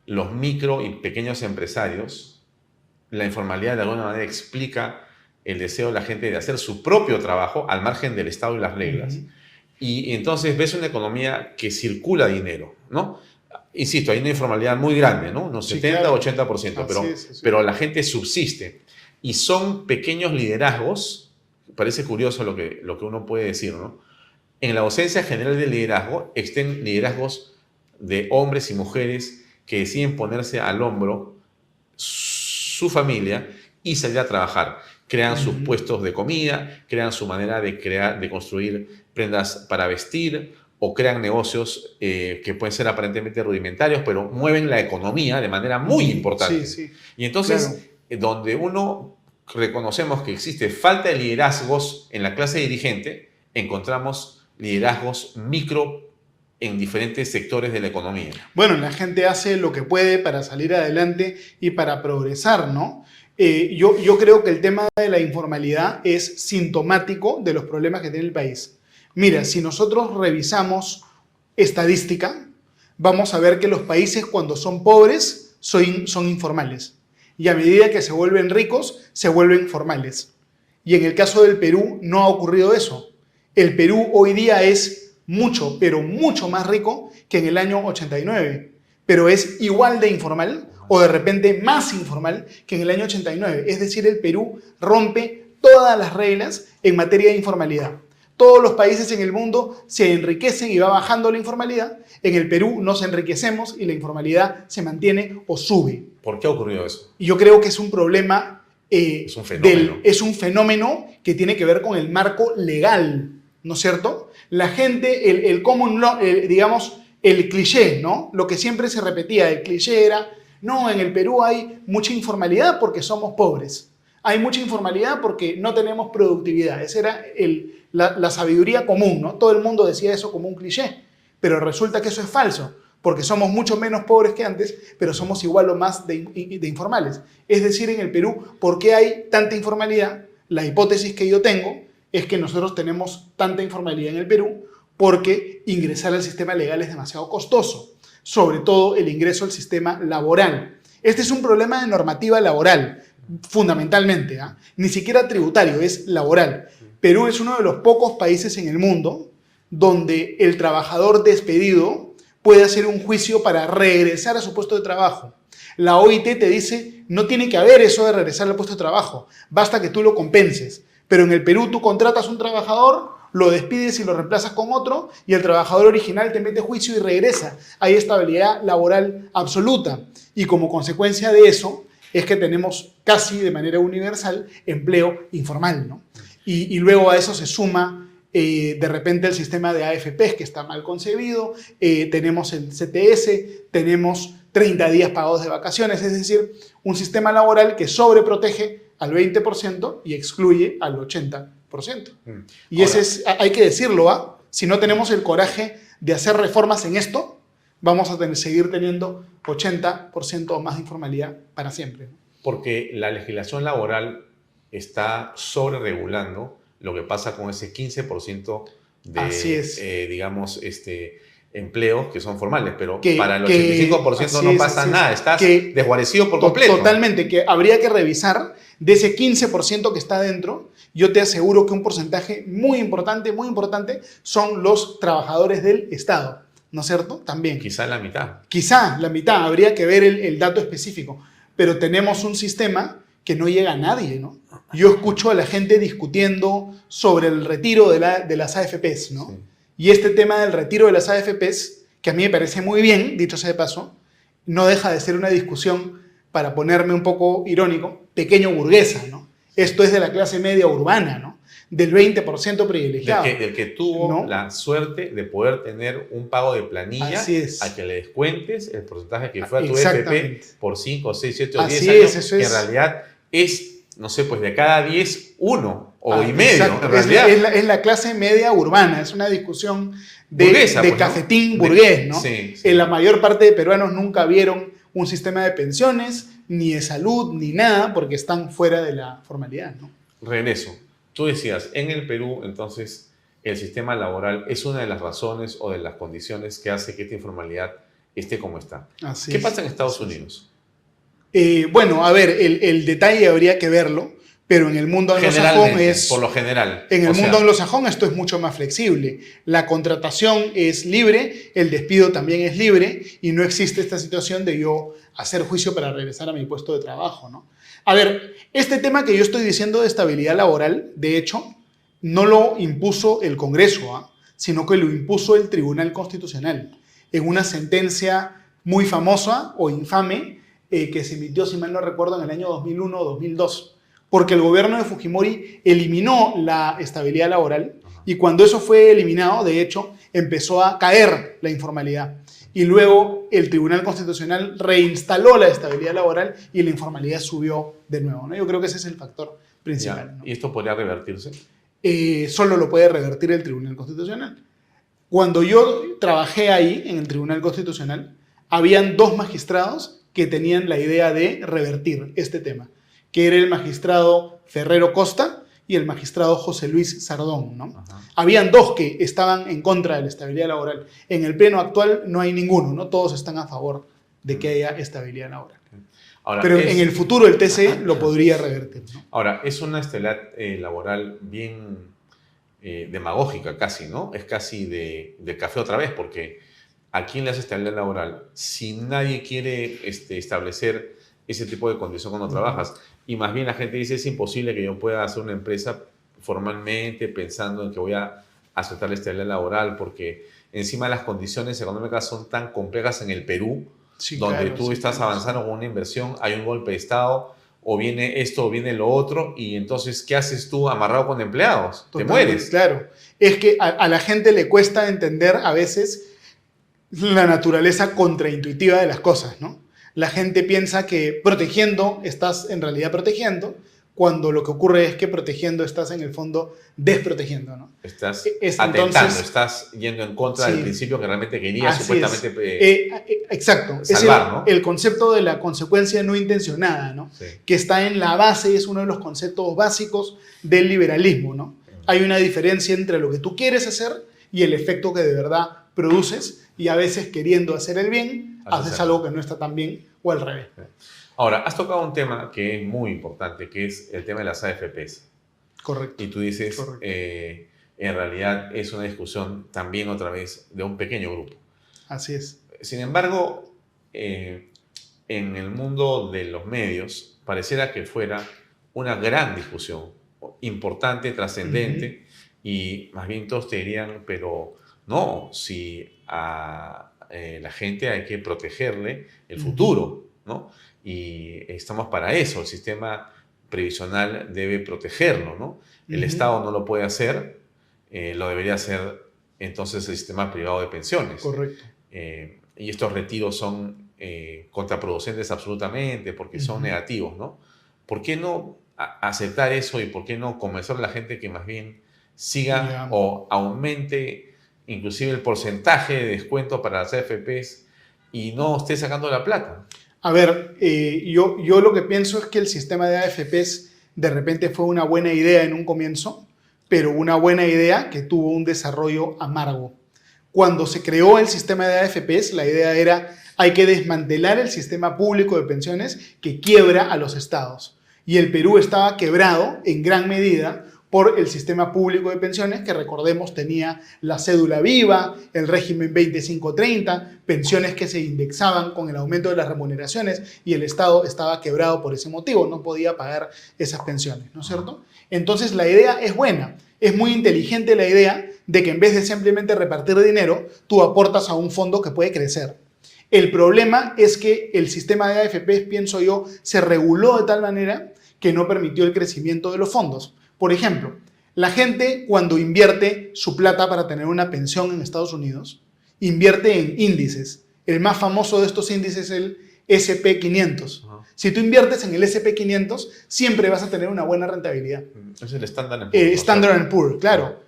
los micro y pequeños empresarios, la informalidad de alguna manera explica el deseo de la gente de hacer su propio trabajo al margen del Estado y las reglas. Y entonces ves una economía que circula dinero, ¿no? Insisto, hay una informalidad muy grande, ¿no? Unos 70 o 80%, pero la gente subsiste. Y son pequeños liderazgos, parece curioso lo que uno puede decir, ¿no? En la ausencia general de liderazgo, existen liderazgos de hombres y mujeres que deciden ponerse al hombro su familia y salir a trabajar. Crean sus puestos de comida, crean su manera de construir prendas para vestir, o crean negocios que pueden ser aparentemente rudimentarios, pero mueven la economía de manera muy importante. Sí, sí. Y entonces, donde uno reconocemos que existe falta de liderazgos en la clase dirigente, encontramos liderazgos micro en diferentes sectores de la economía. Bueno, la gente hace lo que puede para salir adelante y para progresar, ¿no? Yo creo que el tema de la informalidad es sintomático de los problemas que tiene el país. Mira, si nosotros revisamos estadística, vamos a ver que los países cuando son pobres son informales. Y a medida que se vuelven ricos, se vuelven formales. Y en el caso del Perú no ha ocurrido eso. El Perú hoy día es mucho, pero mucho más rico que en el año 89. Pero es igual de informal o de repente más informal que en el año 89. Es decir, el Perú rompe todas las reglas en materia de informalidad. Todos los países en el mundo se enriquecen y va bajando la informalidad. En el Perú nos enriquecemos y la informalidad se mantiene o sube. ¿Por qué ha ocurrido eso? Y yo creo que es un problema, es un fenómeno. Es un fenómeno que tiene que ver con el marco legal, ¿no es cierto? La gente, el common law, digamos, el cliché, ¿no? Lo que siempre se repetía, el cliché era, no, en el Perú hay mucha informalidad porque somos pobres. Hay mucha informalidad porque no tenemos productividad. Esa era la sabiduría común, ¿no? Todo el mundo decía eso como un cliché, pero resulta que eso es falso, porque somos mucho menos pobres que antes, pero somos igual o más de informales. Es decir, en el Perú, ¿por qué hay tanta informalidad? La hipótesis que yo tengo es que nosotros tenemos tanta informalidad en el Perú porque ingresar al sistema legal es demasiado costoso, sobre todo el ingreso al sistema laboral. Este es un problema de normativa laboral, fundamentalmente, ¿eh? Ni siquiera tributario, es laboral. Perú es uno de los pocos países en el mundo donde el trabajador despedido puede hacer un juicio para regresar a su puesto de trabajo. La OIT te dice, no tiene que haber eso de regresar al puesto de trabajo, basta que tú lo compenses. Pero en el Perú tú contratas un trabajador, lo despides y lo reemplazas con otro, y el trabajador original te mete juicio y regresa. Hay estabilidad laboral absoluta. Y como consecuencia de eso, es que tenemos casi de manera universal empleo informal, ¿no? Y luego a eso se suma de repente el sistema de AFPs que está mal concebido, tenemos el CTS, tenemos 30 días pagados de vacaciones, es decir, un sistema laboral que sobreprotege al 20% y excluye al 80%. Y ese es, hay que decirlo, ¿ah? Si no tenemos el coraje de hacer reformas en esto, vamos a seguir teniendo 80% o más de informalidad para siempre. Porque la legislación laboral está sobre-regulando lo que pasa con ese 15% de, Así es. digamos, empleos que son formales, pero Que- para el que- 85% así no es, pasa así es. nada, estás Que- desguarecido por completo. Totalmente, que habría que revisar de ese 15% que está dentro. Yo te aseguro que un porcentaje muy importante, son los trabajadores del Estado, ¿no es cierto? También. Quizá la mitad. Quizá la mitad, habría que ver el dato específico, pero tenemos un sistema que no llega a nadie, ¿no? Yo escucho a la gente discutiendo sobre el retiro de las AFPs, ¿no? Sí. Y este tema del retiro de las AFPs, que a mí me parece muy bien, dicho sea de paso, no deja de ser una discusión, para ponerme un poco irónico, pequeño burguesa, ¿no? Esto es de la clase media urbana, ¿no? Del 20% privilegiado. Del que tuvo ¿no? la suerte de poder tener un pago de planilla Así es. a que le descuentes el porcentaje que fue a tu Exactamente. FP por 5, 6, 7 o 10 Así años, es, eso que es. en realidad es, no sé, pues de cada 10, uno o y medio. Exacto. En realidad, Es la clase media urbana, es una discusión burguesa, de pues, ¿no? cafetín burgués, ¿no? Sí, sí. La mayor parte de peruanos nunca vieron un sistema de pensiones, ni de salud, ni nada, porque están fuera de la formalidad, ¿no? Regreso. Tú decías, en el Perú, entonces, el sistema laboral es una de las razones o de las condiciones que hace que esta informalidad esté como está. Así ¿Qué es. pasa en Estados Unidos? Bueno, a ver, el detalle habría que verlo, pero en el mundo anglosajón Generalmente, es... por lo general. En el O sea, mundo anglosajón esto es mucho más flexible. La contratación es libre, el despido también es libre y no existe esta situación de yo hacer juicio para regresar a mi puesto de trabajo, ¿no? A ver, este tema que yo estoy diciendo de estabilidad laboral, de hecho, no lo impuso el Congreso, ¿ah? Sino que lo impuso el Tribunal Constitucional en una sentencia muy famosa o infame que se emitió, si mal no recuerdo, en el año 2001 o 2002. Porque el gobierno de Fujimori eliminó la estabilidad laboral y cuando eso fue eliminado, de hecho, empezó a caer la informalidad. Y luego el Tribunal Constitucional reinstaló la estabilidad laboral y la informalidad subió de nuevo, ¿no? Yo creo que ese es el factor principal, ya. ¿no? ¿Y esto podría revertirse? Solo lo puede revertir el Tribunal Constitucional. Cuando yo trabajé ahí, en el Tribunal Constitucional, habían dos magistrados que tenían la idea de revertir este tema, que era el magistrado Ferrero Costa y el magistrado José Luis Sardón, ¿no? Ajá. Habían dos que estaban en contra de la estabilidad laboral. En el pleno actual no hay ninguno, ¿no? Todos están a favor de que haya estabilidad laboral. Ahora, Pero en el futuro el TC lo podría revertir, ¿no? Ahora, es una estabilidad laboral bien demagógica casi, ¿no? Es casi de café otra vez, porque ¿a quién le hace estabilidad laboral si nadie quiere establecer ese tipo de condición cuando trabajas? Y más bien la gente dice, es imposible que yo pueda hacer una empresa formalmente pensando en que voy a aceptar la estabilidad laboral, porque encima las condiciones económicas son tan complejas en el Perú, Sí, donde claro, tú sí, estás claro, avanzando con una inversión, hay un golpe de Estado, o viene esto o viene lo otro, y entonces, ¿qué haces tú amarrado con empleados? Te Totalmente, mueres. Claro. Es que a la gente le cuesta entender a veces la naturaleza contraintuitiva de las cosas, ¿no? La gente piensa que protegiendo estás en realidad protegiendo, cuando lo que ocurre es que protegiendo estás en el fondo desprotegiendo, ¿no? Estás Es atentando, entonces- estás yendo en contra Sí. del principio que realmente querías Así supuestamente... exacto. salvar, es ¿no? el concepto de la consecuencia no intencionada, ¿no? Sí. Que está en la base, es uno de los conceptos básicos del liberalismo, ¿no? Hay una diferencia entre lo que tú quieres hacer y el efecto que de verdad produces, y a veces queriendo hacer el bien, Haces haces algo. algo que no está tan bien o al revés. Ahora, has tocado un tema que es muy importante, que es el tema de las AFPs. Correcto. Y tú dices, Correcto. en realidad es una discusión también otra vez de un pequeño grupo. Así es. Sin embargo, en el mundo de los medios pareciera que fuera una gran discusión, importante, trascendente, y más bien todos te dirían, pero no, si a la gente hay que protegerle el futuro, ¿no? Y estamos para eso, el sistema previsional debe protegerlo, ¿no? El Estado no lo puede hacer, lo debería hacer entonces el sistema privado de pensiones. Correcto. Y estos retiros son contraproducentes absolutamente porque son negativos, ¿no? ¿Por qué no aceptar eso y por qué no convencer a la gente que más bien siga Ya. o aumente inclusive el porcentaje de descuento para las AFPs y no esté sacando la plata? A ver, yo lo que pienso es que el sistema de AFPs de repente fue una buena idea en un comienzo, pero una buena idea que tuvo un desarrollo amargo. Cuando se creó el sistema de AFPs, la idea era hay que desmantelar el sistema público de pensiones que quiebra a los estados. Y el Perú estaba quebrado en gran medida por el sistema público de pensiones que, recordemos, tenía la cédula viva, el régimen 2530, pensiones que se indexaban con el aumento de las remuneraciones y el Estado estaba quebrado por ese motivo, no podía pagar esas pensiones, ¿no es cierto? Entonces la idea es buena, es muy inteligente la idea de que en vez de simplemente repartir dinero, tú aportas a un fondo que puede crecer. El problema es que el sistema de AFPs, pienso yo, se reguló de tal manera que no permitió el crecimiento de los fondos. Por ejemplo, la gente cuando invierte su plata para tener una pensión en Estados Unidos, invierte en índices. El más famoso de estos índices es el SP500. Si tú inviertes en el SP500, siempre vas a tener una buena rentabilidad. Es el Standard & Poor's. Standard & Poor's, claro.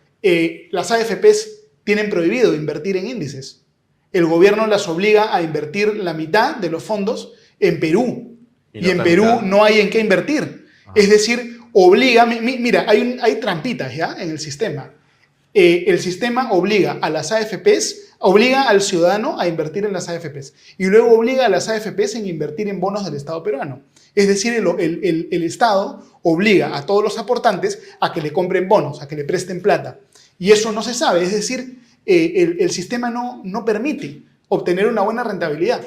Las AFPs tienen prohibido invertir en índices. El gobierno las obliga a invertir la mitad de los fondos en Perú. Y en Perú no hay en qué invertir. Es decir, obliga, mira, hay trampitas ya en el sistema. El sistema obliga a las AFPs, obliga al ciudadano a invertir en las AFPs y luego obliga a las AFPs en invertir en bonos del Estado peruano. Es decir, el Estado obliga a todos los aportantes a que le compren bonos, a que le presten plata. Y eso no se sabe, es decir, el sistema no permite obtener una buena rentabilidad.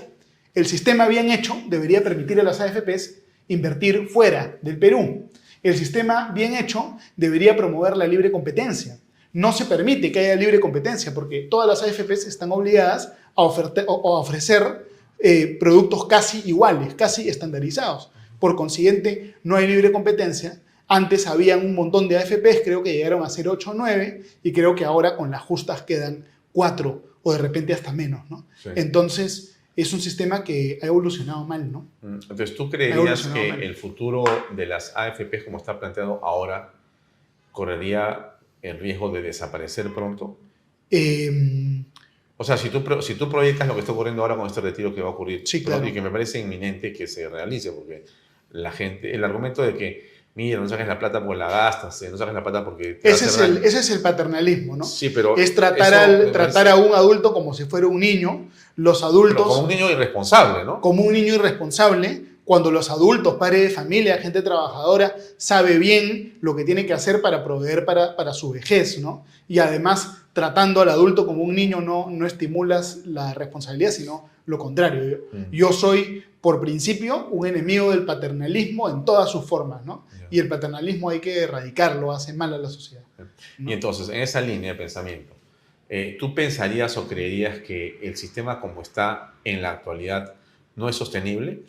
El sistema bien hecho debería permitir a las AFPs invertir fuera del Perú. El sistema bien hecho debería promover la libre competencia. No se permite que haya libre competencia porque todas las AFPs están obligadas a ofrecer productos casi iguales, casi estandarizados. Por consiguiente, no hay libre competencia. Antes había un montón de AFPs, creo que llegaron a ser 8 o 9 y creo que ahora con las justas quedan 4 o de repente hasta menos, ¿no? Sí. Entonces, es un sistema que ha evolucionado mal, ¿no? Entonces, ¿tú creerías que el futuro de las AFPs, como está planteado ahora, correría el riesgo de desaparecer pronto? O sea, si tú proyectas lo que está ocurriendo ahora con este retiro que va a ocurrir, sí, claro, y que me parece inminente que se realice, porque la gente, el argumento de que, mira, no saques la plata porque la gastas, no saques la plata porque... Ese es el paternalismo, ¿no? Sí, pero... Es tratar a un adulto como si fuera un niño. Los adultos... Pero como un niño irresponsable, ¿no? Como un niño irresponsable, cuando los adultos, padres de familia, gente trabajadora, sabe bien lo que tiene que hacer para proveer para su vejez, ¿no? Y además, tratando al adulto como un niño no estimulas la responsabilidad, sino lo contrario. Yo soy, por principio, un enemigo del paternalismo en todas sus formas, ¿no? Y el paternalismo hay que erradicarlo, hace mal a la sociedad, ¿no? Y entonces, en esa línea de pensamiento, ¿tú pensarías o creerías que el sistema como está en la actualidad no es sostenible?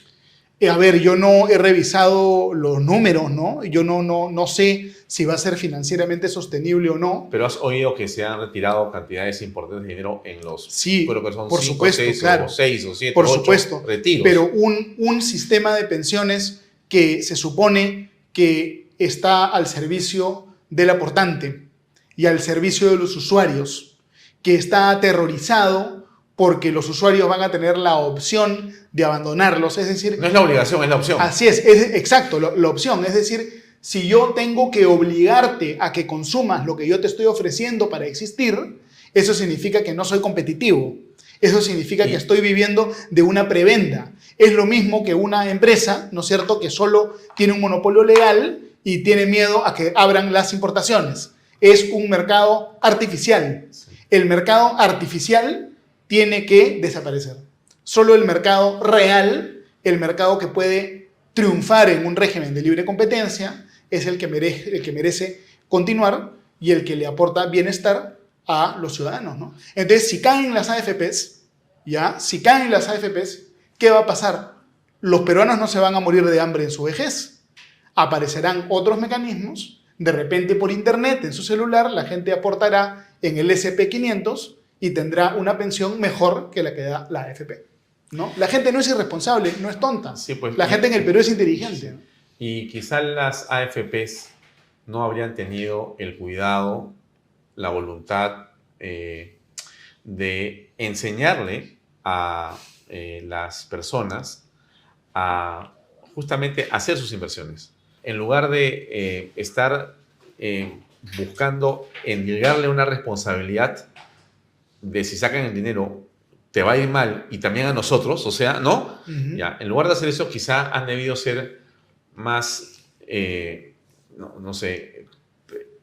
A ver, yo no he revisado los números, ¿no? Yo no sé si va a ser financieramente sostenible o no. Pero has oído que se han retirado cantidades importantes de dinero en los... Sí, creo que son por 5, supuesto, 6, claro. o 6 o 7, por 8 supuesto, retiros. Pero un sistema de pensiones que se supone que está al servicio del aportante y al servicio de los usuarios, que está aterrorizado porque los usuarios van a tener la opción de abandonarlos, es decir... No es la obligación, es la opción. Así es exacto, la opción. Es decir, si yo tengo que obligarte a que consumas lo que yo te estoy ofreciendo para existir, eso significa que no soy competitivo. Eso significa que estoy viviendo de una prebenda. Es lo mismo que una empresa, ¿no es cierto?, que solo tiene un monopolio legal y tiene miedo a que abran las importaciones. Es un mercado artificial. El mercado artificial tiene que desaparecer. Solo el mercado real, el mercado que puede triunfar en un régimen de libre competencia, es el que merece continuar y el que le aporta bienestar a los ciudadanos, ¿no? Entonces, si caen las AFPs, ¿qué va a pasar? Los peruanos no se van a morir de hambre en su vejez. Aparecerán otros mecanismos. De repente, por internet, en su celular, la gente aportará en el SP500 y tendrá una pensión mejor que la que da la AFP, ¿no? La gente no es irresponsable, no es tonta. Sí, pues, la gente en el Perú es inteligente. Y quizás las AFPs no habrían tenido el cuidado, la voluntad de enseñarle a las personas a justamente hacer sus inversiones. En lugar de estar buscando endilgarle una responsabilidad de si sacan el dinero te va a ir mal y también a nosotros, o sea, ¿no? Ya, en lugar de hacer eso, quizá han debido ser más, no sé,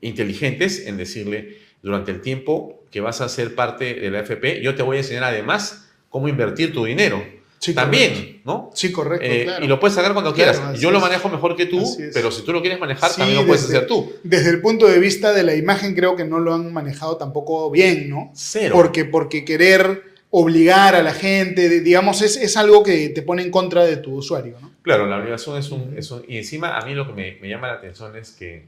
inteligentes en decirle, durante el tiempo que vas a ser parte de la AFP, yo te voy a enseñar además cómo invertir tu dinero. Sí, también, correcto. ¿no? Sí, correcto, claro. Y lo puedes sacar cuando Claro, quieras. así Yo lo es. manejo mejor que tú, Así es. pero si tú lo quieres manejar, Sí, también lo puedes hacer tú. Desde el punto de vista de la imagen, creo que no lo han manejado tampoco bien, ¿no? Cero. Porque querer obligar a la gente, digamos, es algo que te pone en contra de tu usuario, ¿no? Claro, la obligación es un... Y encima, a mí lo que me llama la atención es que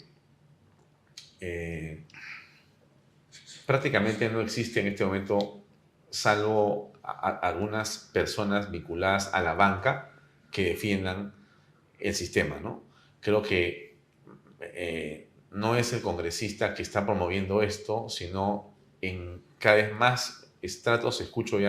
prácticamente no existe en este momento, salvo algunas personas vinculadas a la banca que defiendan el sistema, ¿no? Creo que no es el congresista que está promoviendo esto, sino en cada vez más estratos escucho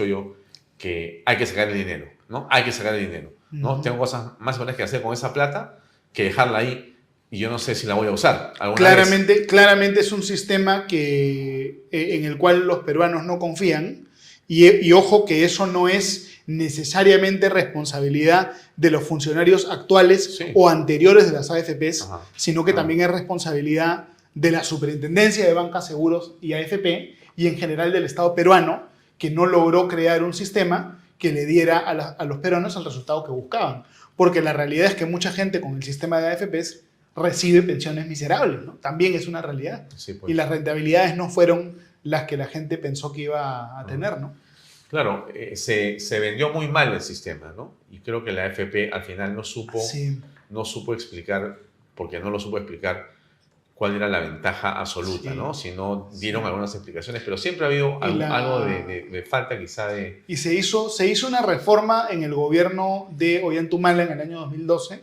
yo que hay que sacar el dinero, ¿no? Hay que sacar el dinero, ¿no? Tengo cosas más buenas que hacer con esa plata que dejarla ahí y yo no sé si la voy a usar alguna vez. Claramente es un sistema en el cual los peruanos no confían y ojo que eso no es necesariamente responsabilidad de los funcionarios actuales o anteriores de las AFPs, sino que también es responsabilidad de la Superintendencia de Bancas, Seguros y AFP y en general del Estado peruano, que no logró crear un sistema que le diera a los peruanos el resultado que buscaban. Porque la realidad es que mucha gente con el sistema de AFPs recibe pensiones miserables, ¿no? También es una realidad. Sí, pues. Y las rentabilidades no fueron las que la gente pensó que iba a tener, ¿no? Claro, se vendió muy mal el sistema, ¿no? Y creo que la AFP al final no supo explicar, porque no lo supo explicar, cuál era la ventaja absoluta, ¿no? Si no dieron algunas explicaciones, pero siempre ha habido algo de falta quizá de... Y se hizo una reforma en el gobierno de Ollantaytamala en el año 2012,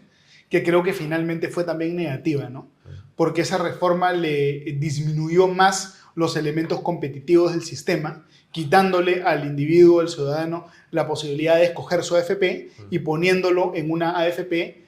que creo que finalmente fue también negativa, ¿no? Porque esa reforma le disminuyó más los elementos competitivos del sistema, quitándole al individuo, al ciudadano, la posibilidad de escoger su AFP y poniéndolo en una AFP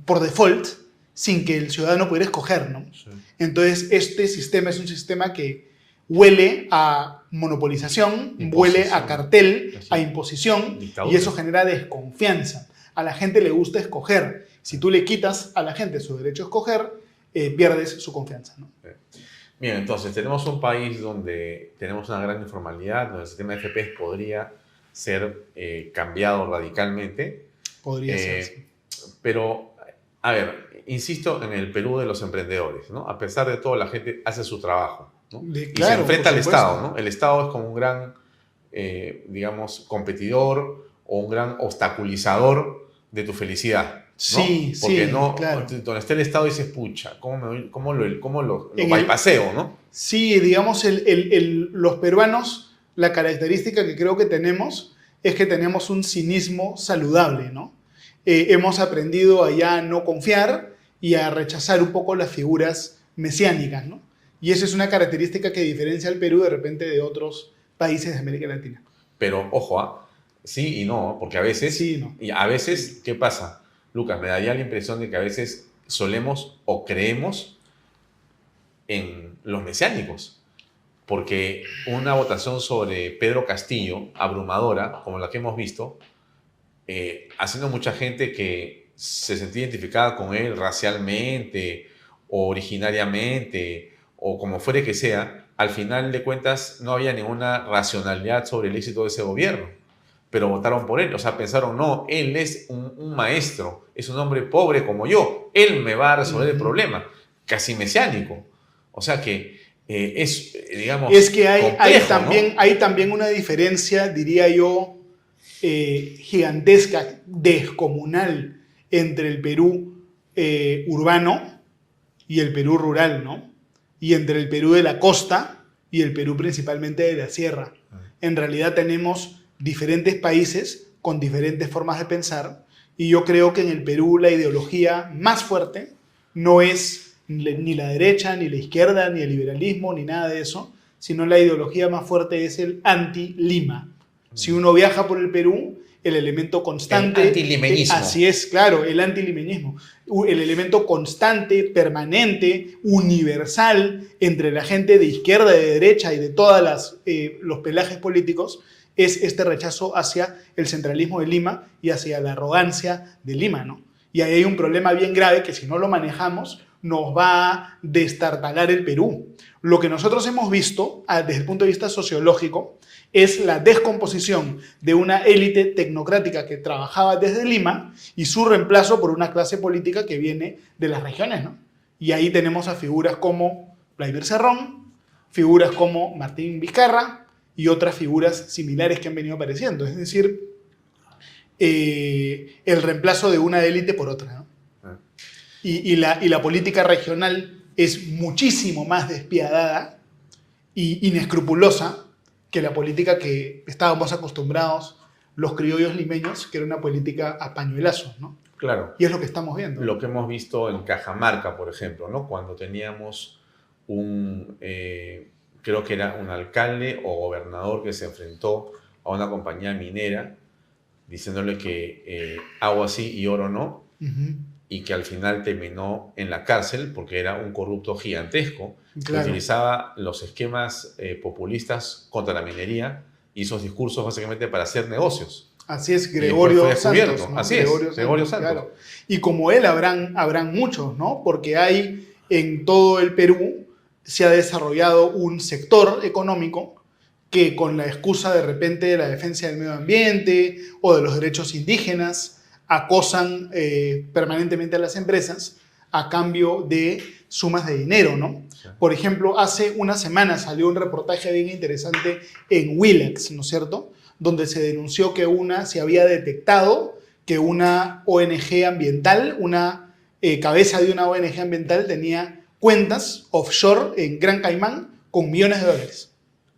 por default, sin que el ciudadano pudiera escoger, ¿no? Sí. Entonces, este sistema es un sistema que huele a monopolización, huele a cartel, a imposición, dictadura. Y eso genera desconfianza. A la gente le gusta escoger. Si tú le quitas a la gente su derecho a escoger, pierdes su confianza, ¿no? Bien, entonces tenemos un país donde tenemos una gran informalidad, donde el sistema de FP podría ser cambiado radicalmente. Podría ser, sí. Pero, a ver, insisto en el Perú de los emprendedores, ¿no? A pesar de todo, la gente hace su trabajo, ¿no? Y se enfrenta al Estado, ¿no? El Estado es como un gran, digamos, competidor o un gran obstaculizador de tu felicidad, ¿no? Sí, porque sí, no, claro. Donde está el Estado dices, pucha, ¿cómo lo bypaseo, ¿no? Sí, digamos, los peruanos, la característica que creo que tenemos es que tenemos un cinismo saludable, ¿no? Hemos aprendido a ya no confiar y a rechazar un poco las figuras mesiánicas, ¿no? Y esa es una característica que diferencia al Perú de repente de otros países de América Latina. Pero, ojo, sí y no, porque a veces... Sí, no. Y a veces, ¿qué pasa? Lucas, me daría la impresión de que a veces solemos o creemos en los mesiánicos. Porque una votación sobre Pedro Castillo, abrumadora, como la que hemos visto, haciendo mucha gente que se sentía identificada con él racialmente o originariamente o como fuere que sea, al final de cuentas no había ninguna racionalidad sobre el éxito de ese gobierno, pero votaron por él. O sea, pensaron, no, él es un maestro, es un hombre pobre como yo, él me va a resolver el problema, casi mesiánico. O sea que es, digamos, es que hay también una diferencia, diría yo, gigantesca, descomunal entre el Perú urbano y el Perú rural, ¿no? Y entre el Perú de la costa y el Perú principalmente de la sierra. En realidad tenemos diferentes países con diferentes formas de pensar y yo creo que en el Perú la ideología más fuerte no es ni la derecha, ni la izquierda, ni el liberalismo, ni nada de eso, sino la ideología más fuerte es el anti-Lima. Si uno viaja por el Perú, el elemento constante. El antilimeñismo. Así es, claro, el antilimeñismo. El elemento constante, permanente, universal entre la gente de izquierda, de derecha y de todos los pelajes políticos es este rechazo hacia el centralismo de Lima y hacia la arrogancia de Lima, ¿no? Y ahí hay un problema bien grave que si no lo manejamos nos va a destartalar el Perú. Lo que nosotros hemos visto desde el punto de vista sociológico es la descomposición de una élite tecnocrática que trabajaba desde Lima y su reemplazo por una clase política que viene de las regiones, ¿no? Y ahí tenemos a figuras como Vladimir Cerrón, figuras como Martín Vizcarra y otras figuras similares que han venido apareciendo. Es decir, el reemplazo de una élite por otra, ¿no? Y la política regional es muchísimo más despiadada e inescrupulosa que la política que estábamos acostumbrados los criollos limeños, que era una política a pañuelazos, ¿no? Claro. Y es lo que estamos viendo. Lo que hemos visto en Cajamarca, por ejemplo, ¿no? Cuando teníamos creo que era un alcalde o gobernador que se enfrentó a una compañía minera diciéndole que agua sí y oro no, y que al final terminó en la cárcel porque era un corrupto gigantesco, Claro. que utilizaba los esquemas populistas contra la minería y esos discursos básicamente para hacer negocios. Así es, Y Gregorio después fue Santos. descubierto. ¿no? Así es, Gregorio Santos. Claro. Y como él habrán muchos, ¿no? Porque hay en todo el Perú, se ha desarrollado un sector económico que con la excusa de repente de la defensa del medio ambiente o de los derechos indígenas acosan permanentemente a las empresas a cambio de sumas de dinero, ¿no? Por ejemplo, hace una semana salió un reportaje bien interesante en Willax, ¿no es cierto?, donde se denunció que se había detectado que una ONG ambiental, una cabeza de una ONG ambiental tenía cuentas offshore en Gran Caimán con millones de dólares,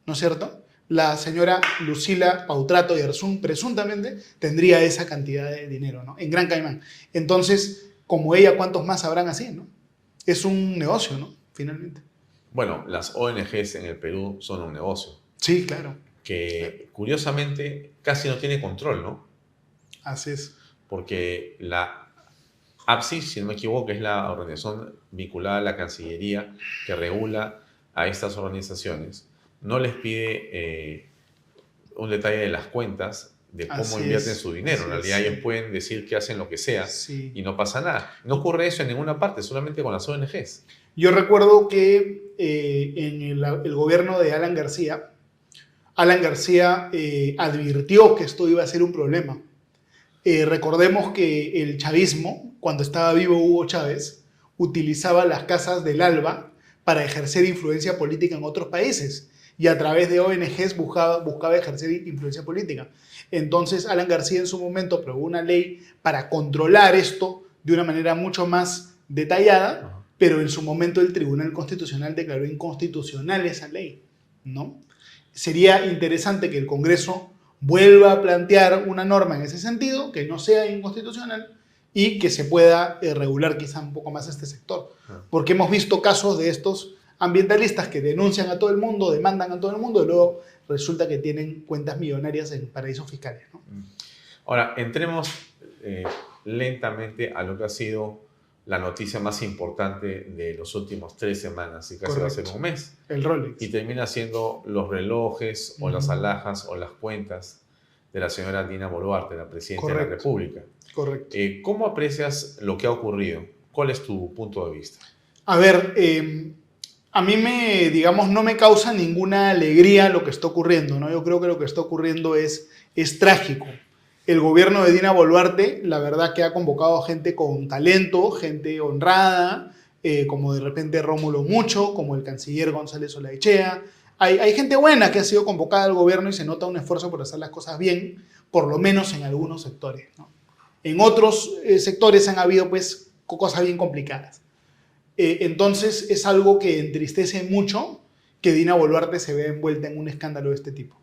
¿no es cierto? La señora Lucila Pautrato Yarzún presuntamente tendría esa cantidad de dinero, ¿no? En Gran Caimán. Entonces, como ella, ¿cuántos más habrán así, no? Es un negocio, ¿no? Finalmente. Bueno, las ONGs en el Perú son un negocio Sí, claro. que curiosamente casi no tiene control, ¿no? Así es. Porque la APSI, si no me equivoco, es la organización vinculada a la Cancillería que regula a estas organizaciones, no les pide un detalle de las cuentas, de cómo Así invierten es, su dinero. así En realidad es, ellos sí. pueden decir que hacen lo que sea Sí. y no pasa nada. No ocurre eso en ninguna parte, solamente con las ONGs. Yo recuerdo que en el gobierno de Alan García advirtió que esto iba a ser un problema. Recordemos que el chavismo, cuando estaba vivo Hugo Chávez, utilizaba las casas del ALBA para ejercer influencia política en otros países y a través de ONGs buscaba ejercer influencia política. Entonces Alan García en su momento aprobó una ley para controlar esto de una manera mucho más detallada, pero en su momento el Tribunal Constitucional declaró inconstitucional esa ley, ¿no? Sería interesante que el Congreso vuelva a plantear una norma en ese sentido, que no sea inconstitucional y que se pueda regular quizá un poco más este sector. Porque hemos visto casos de estos ambientalistas que denuncian a todo el mundo, demandan a todo el mundo y luego resulta que tienen cuentas millonarias en paraísos fiscales, ¿no? Ahora, entremos lentamente a lo que ha sido la noticia más importante de los últimos 3 semanas y casi va a ser un mes. El Rolex. Y termina siendo los relojes o las alhajas o las cuentas de la señora Dina Boluarte, la presidenta de la Correcto. República. Correcto. ¿Cómo aprecias lo que ha ocurrido? ¿Cuál es tu punto de vista? A ver, a mí no me causa ninguna alegría lo que está ocurriendo, ¿no? Yo creo que lo que está ocurriendo es trágico. El gobierno de Dina Boluarte, la verdad que ha convocado gente con talento, gente honrada, como de repente Rómulo Mucho, como el canciller González Olaechea. Hay gente buena que ha sido convocada al gobierno y se nota un esfuerzo por hacer las cosas bien, por lo menos en algunos sectores, ¿no? En otros sectores han habido pues cosas bien complicadas. Entonces es algo que entristece mucho que Dina Boluarte se vea envuelta en un escándalo de este tipo.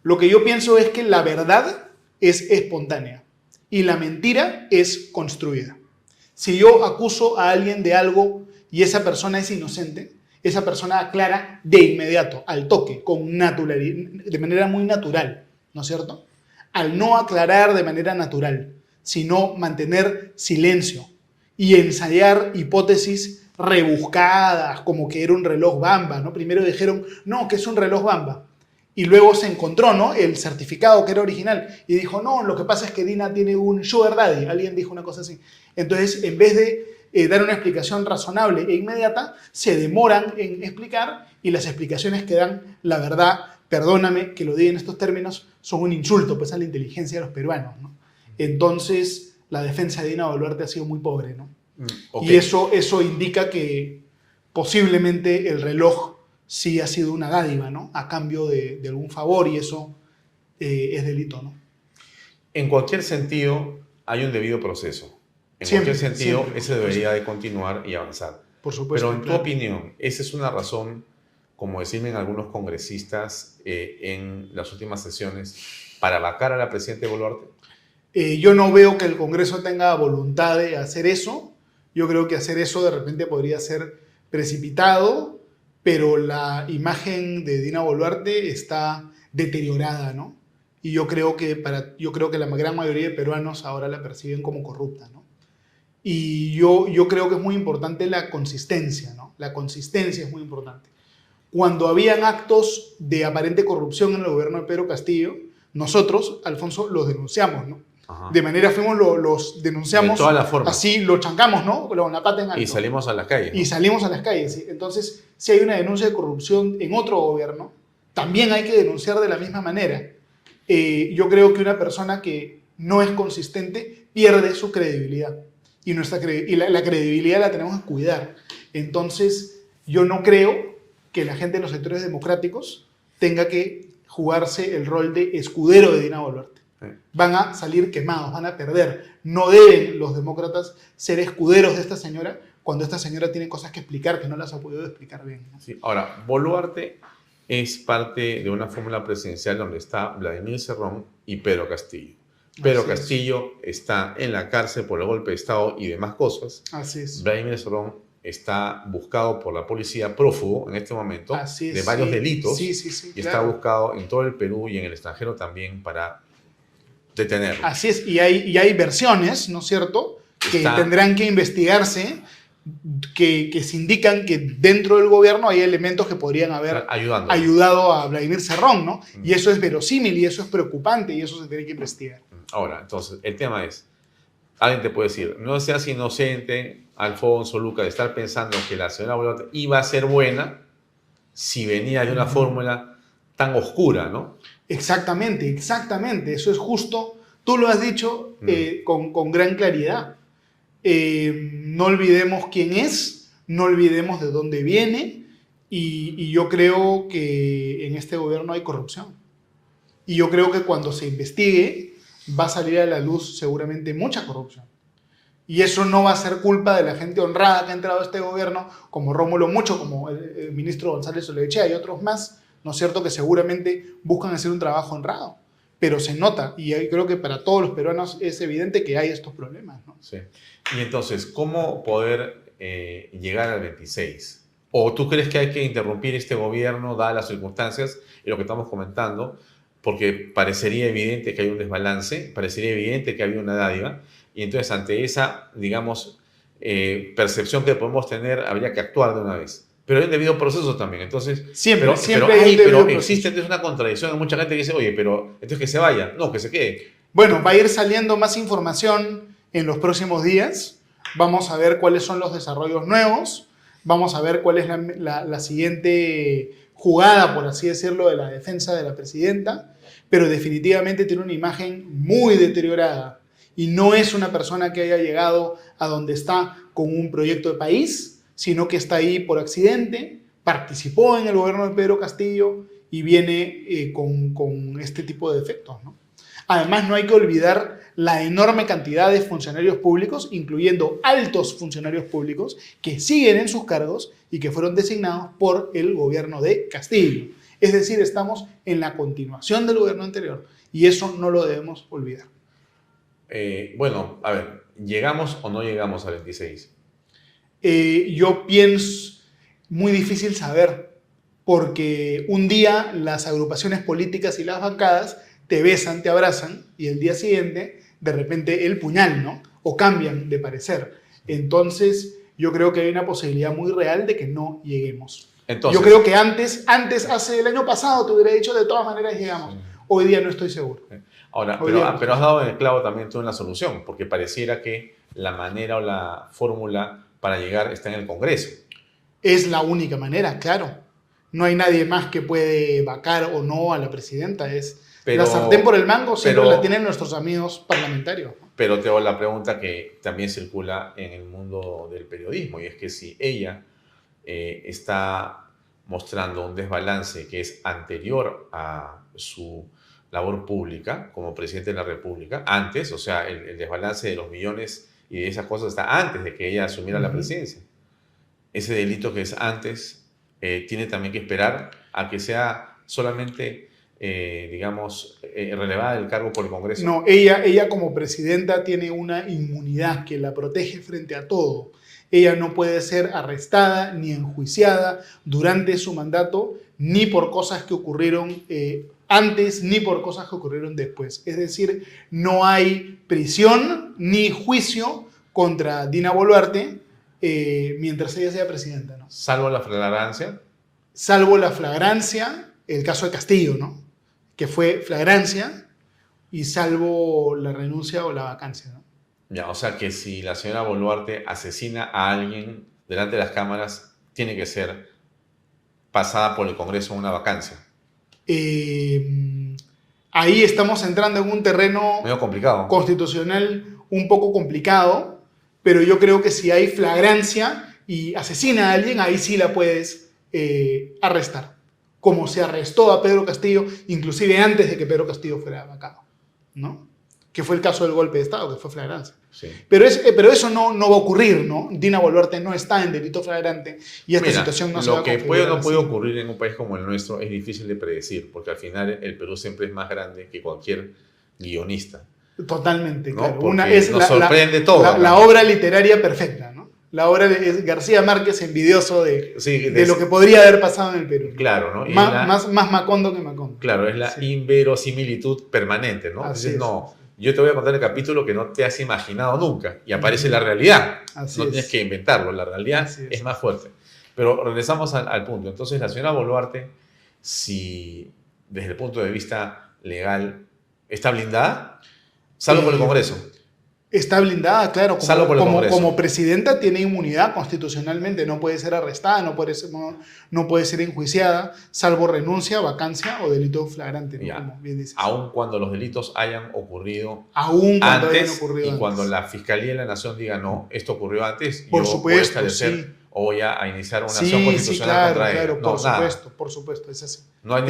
Lo que yo pienso es que la verdad es espontánea y la mentira es construida. Si yo acuso a alguien de algo y esa persona es inocente, esa persona aclara de inmediato, al toque, de manera muy natural, ¿no es cierto? al no aclarar de manera natural, sino mantener silencio y ensayar hipótesis rebuscadas, como que era un reloj Bamba, ¿no? Primero dijeron, no, que es un reloj Bamba. Y luego se encontró, ¿no?, el certificado que era original. Y dijo, no, lo que pasa es que Dina tiene un sugar daddy. Alguien dijo una cosa así. Entonces, en vez de dar una explicación razonable e inmediata, se demoran en explicar, y las explicaciones que dan, la verdad, perdóname que lo diga en estos términos, son un insulto pues a la inteligencia de los peruanos, ¿no? Entonces, la defensa de Dina Boluarte ha sido muy pobre, ¿no? Okay. Y eso indica que posiblemente el reloj sí ha sido una dádiva, ¿no?, a cambio de algún favor, y eso es delito, ¿no? En cualquier sentido, hay un debido proceso. En Siempre, cualquier sentido, siempre, ese debería de continuar y avanzar. Por supuesto. Pero en tu claro. opinión, ¿esa es una razón, como decían algunos congresistas en las últimas sesiones, para vacar a la presidenta Boluarte? Yo no veo que el Congreso tenga voluntad de hacer eso. Yo creo que hacer eso de repente podría ser precipitado, pero la imagen de Dina Boluarte está deteriorada, ¿no? Y yo creo que la gran mayoría de peruanos ahora la perciben como corrupta, ¿no? Y yo creo que es muy importante la consistencia, ¿no? La consistencia es muy importante. Cuando habían actos de aparente corrupción en el gobierno de Pedro Castillo, nosotros, Alfonso, los denunciamos, ¿no? Ajá. De manera los denunciamos. De todas las formas. Así lo chancamos, ¿no? Con la pata en alto. Y salimos a las calles, ¿no? Y salimos a las calles, ¿sí? Entonces, si hay una denuncia de corrupción en otro gobierno, también hay que denunciar de la misma manera. Yo creo que una persona que no es consistente pierde su credibilidad. Y la credibilidad la tenemos que cuidar. Entonces, yo no creo que la gente de los sectores democráticos tenga que jugarse el rol de escudero de Dina Boluarte. Van a salir quemados, van a perder. No deben los demócratas ser escuderos de esta señora cuando esta señora tiene cosas que explicar que no las ha podido explicar bien, ¿no? Sí. Ahora, Boluarte es parte de una fórmula presidencial donde está Vladimir Cerrón y Pedro Castillo. Pedro Así es. Castillo está en la cárcel por el golpe de Estado y demás cosas. Así es. Vladimir Cerrón está buscado por la policía, prófugo en este momento, Así es, de varios sí. delitos. Sí, Y claro. está buscado en todo el Perú y en el extranjero también para detenerlo. Así es, y hay versiones, ¿no es cierto?, que tendrán que investigarse, que se indican que dentro del gobierno hay elementos que podrían haber ayudado a Vladimir Cerrón, ¿no? Y eso es verosímil, y eso es preocupante, y eso se tiene que investigar. Ahora, entonces, el tema es, alguien te puede decir, no seas inocente, Alfonso, Luca, de estar pensando que la señora Boluarte iba a ser buena si venía de una fórmula tan oscura, ¿no? Exactamente, eso es justo. Tú lo has dicho con gran claridad. No olvidemos quién es, no olvidemos de dónde viene, y yo creo que en este gobierno hay corrupción. Y yo creo que cuando se investigue va a salir a la luz seguramente mucha corrupción. Y eso no va a ser culpa de la gente honrada que ha entrado a este gobierno, como Rómulo Mucho, como el ministro González Olechea y otros más, ¿no es cierto?, que seguramente buscan hacer un trabajo honrado. Pero se nota, y creo que para todos los peruanos es evidente que hay estos problemas, ¿no? Sí. Y entonces, ¿cómo poder llegar al 26? ¿O tú crees que hay que interrumpir este gobierno, dadas las circunstancias y lo que estamos comentando? Porque parecería evidente que hay un desbalance, parecería evidente que había una dádiva, y entonces ante esa, digamos, percepción que podemos tener, habría que actuar de una vez. Pero hay un debido proceso también, entonces... Siempre pero hay existe entonces una contradicción, hay mucha gente que dice, oye, pero entonces que se vaya, no, que se quede. Bueno, va a ir saliendo más información en los próximos días. Vamos a ver cuáles son los desarrollos nuevos, vamos a ver cuál es la siguiente jugada, por así decirlo, de la defensa de la presidenta, pero definitivamente tiene una imagen muy deteriorada y no es una persona que haya llegado a donde está con un proyecto de país, sino que está ahí por accidente, participó en el gobierno de Pedro Castillo y viene con este tipo de defectos, ¿no? Además, no hay que olvidar la enorme cantidad de funcionarios públicos, incluyendo altos funcionarios públicos, que siguen en sus cargos y que fueron designados por el gobierno de Castillo. Es decir, estamos en la continuación del gobierno anterior y eso no lo debemos olvidar. Bueno, a ver, ¿llegamos o no llegamos al 26? Yo pienso, muy difícil saber, porque un día las agrupaciones políticas y las bancadas te besan, te abrazan y el día siguiente de repente el puñal, ¿no? O cambian de parecer. Entonces yo creo que hay una posibilidad muy real de que no lleguemos. Entonces, yo creo que hace el año pasado te hubiera dicho de todas maneras llegamos. Sí. Hoy día no estoy seguro. Ahora, Hoy pero día no has estoy dado en el clavo también tú en la solución, porque pareciera que la manera o la fórmula para llegar está en el Congreso. Es la única manera, claro. No hay nadie más que puede vacar o no a la presidenta. La sartén por el mango siempre la tienen nuestros amigos parlamentarios. Pero te hago la pregunta que también circula en el mundo del periodismo, y es que si ella está mostrando un desbalance que es anterior a su labor pública como presidente de la República, antes, o sea, el desbalance de los millones y de esas cosas está antes de que ella asumiera la presidencia. Ese delito que es antes tiene también que esperar a que sea solamente, relevada del cargo por el Congreso. No, ella como presidenta tiene una inmunidad que la protege frente a todo. Ella no puede ser arrestada ni enjuiciada durante su mandato, ni por cosas que ocurrieron antes, ni por cosas que ocurrieron después. Es decir, no hay prisión ni juicio contra Dina Boluarte mientras ella sea presidenta, ¿no? Salvo la flagrancia. Salvo la flagrancia, el caso de Castillo, ¿no? Que fue flagrancia, y salvo la renuncia o la vacancia, ¿no? Ya, o sea que si la señora Boluarte asesina a alguien delante de las cámaras, tiene que ser pasada por el Congreso en una vacancia. Ahí estamos entrando en un terreno medio complicado, constitucional un poco complicado, pero yo creo que si hay flagrancia y asesina a alguien, ahí sí la puedes arrestar. Como se arrestó a Pedro Castillo, inclusive antes de que Pedro Castillo fuera vacado, ¿no? Que fue el caso del golpe de Estado, que fue flagrancia. Sí. Pero eso no va a ocurrir, ¿no? Dina Boluarte no está en delito flagrante y esta situación no se va a configurar. Lo que puede o no puede ocurrir en un país como el nuestro es difícil de predecir, porque al final el Perú siempre es más grande que cualquier guionista. Totalmente, ¿no? claro. Nos sorprende todo. La obra literaria perfecta, ¿no? La obra de García Márquez envidioso de lo que podría haber pasado en el Perú. Claro, ¿no? Más Macondo que Macondo. Claro, es la inverosimilitud permanente, ¿no? Entonces, yo te voy a contar el capítulo que no te has imaginado nunca y aparece la realidad. No tienes que inventarlo, la realidad es más fuerte. Pero regresamos al punto. Entonces, la señora Boluarte, si desde el punto de vista legal está blindada, salvo por el Congreso. Está blindada, claro. Como presidenta tiene inmunidad constitucionalmente, no puede ser arrestada, no puede ser enjuiciada, salvo renuncia, vacancia o delito flagrante, ¿no? Como bien dices. Aun cuando los delitos hayan ocurrido cuando la Fiscalía de la Nación diga no, esto ocurrió antes, por supuesto, o voy a iniciar una acción constitucional contra ella. Claro, por supuesto, es así. No hay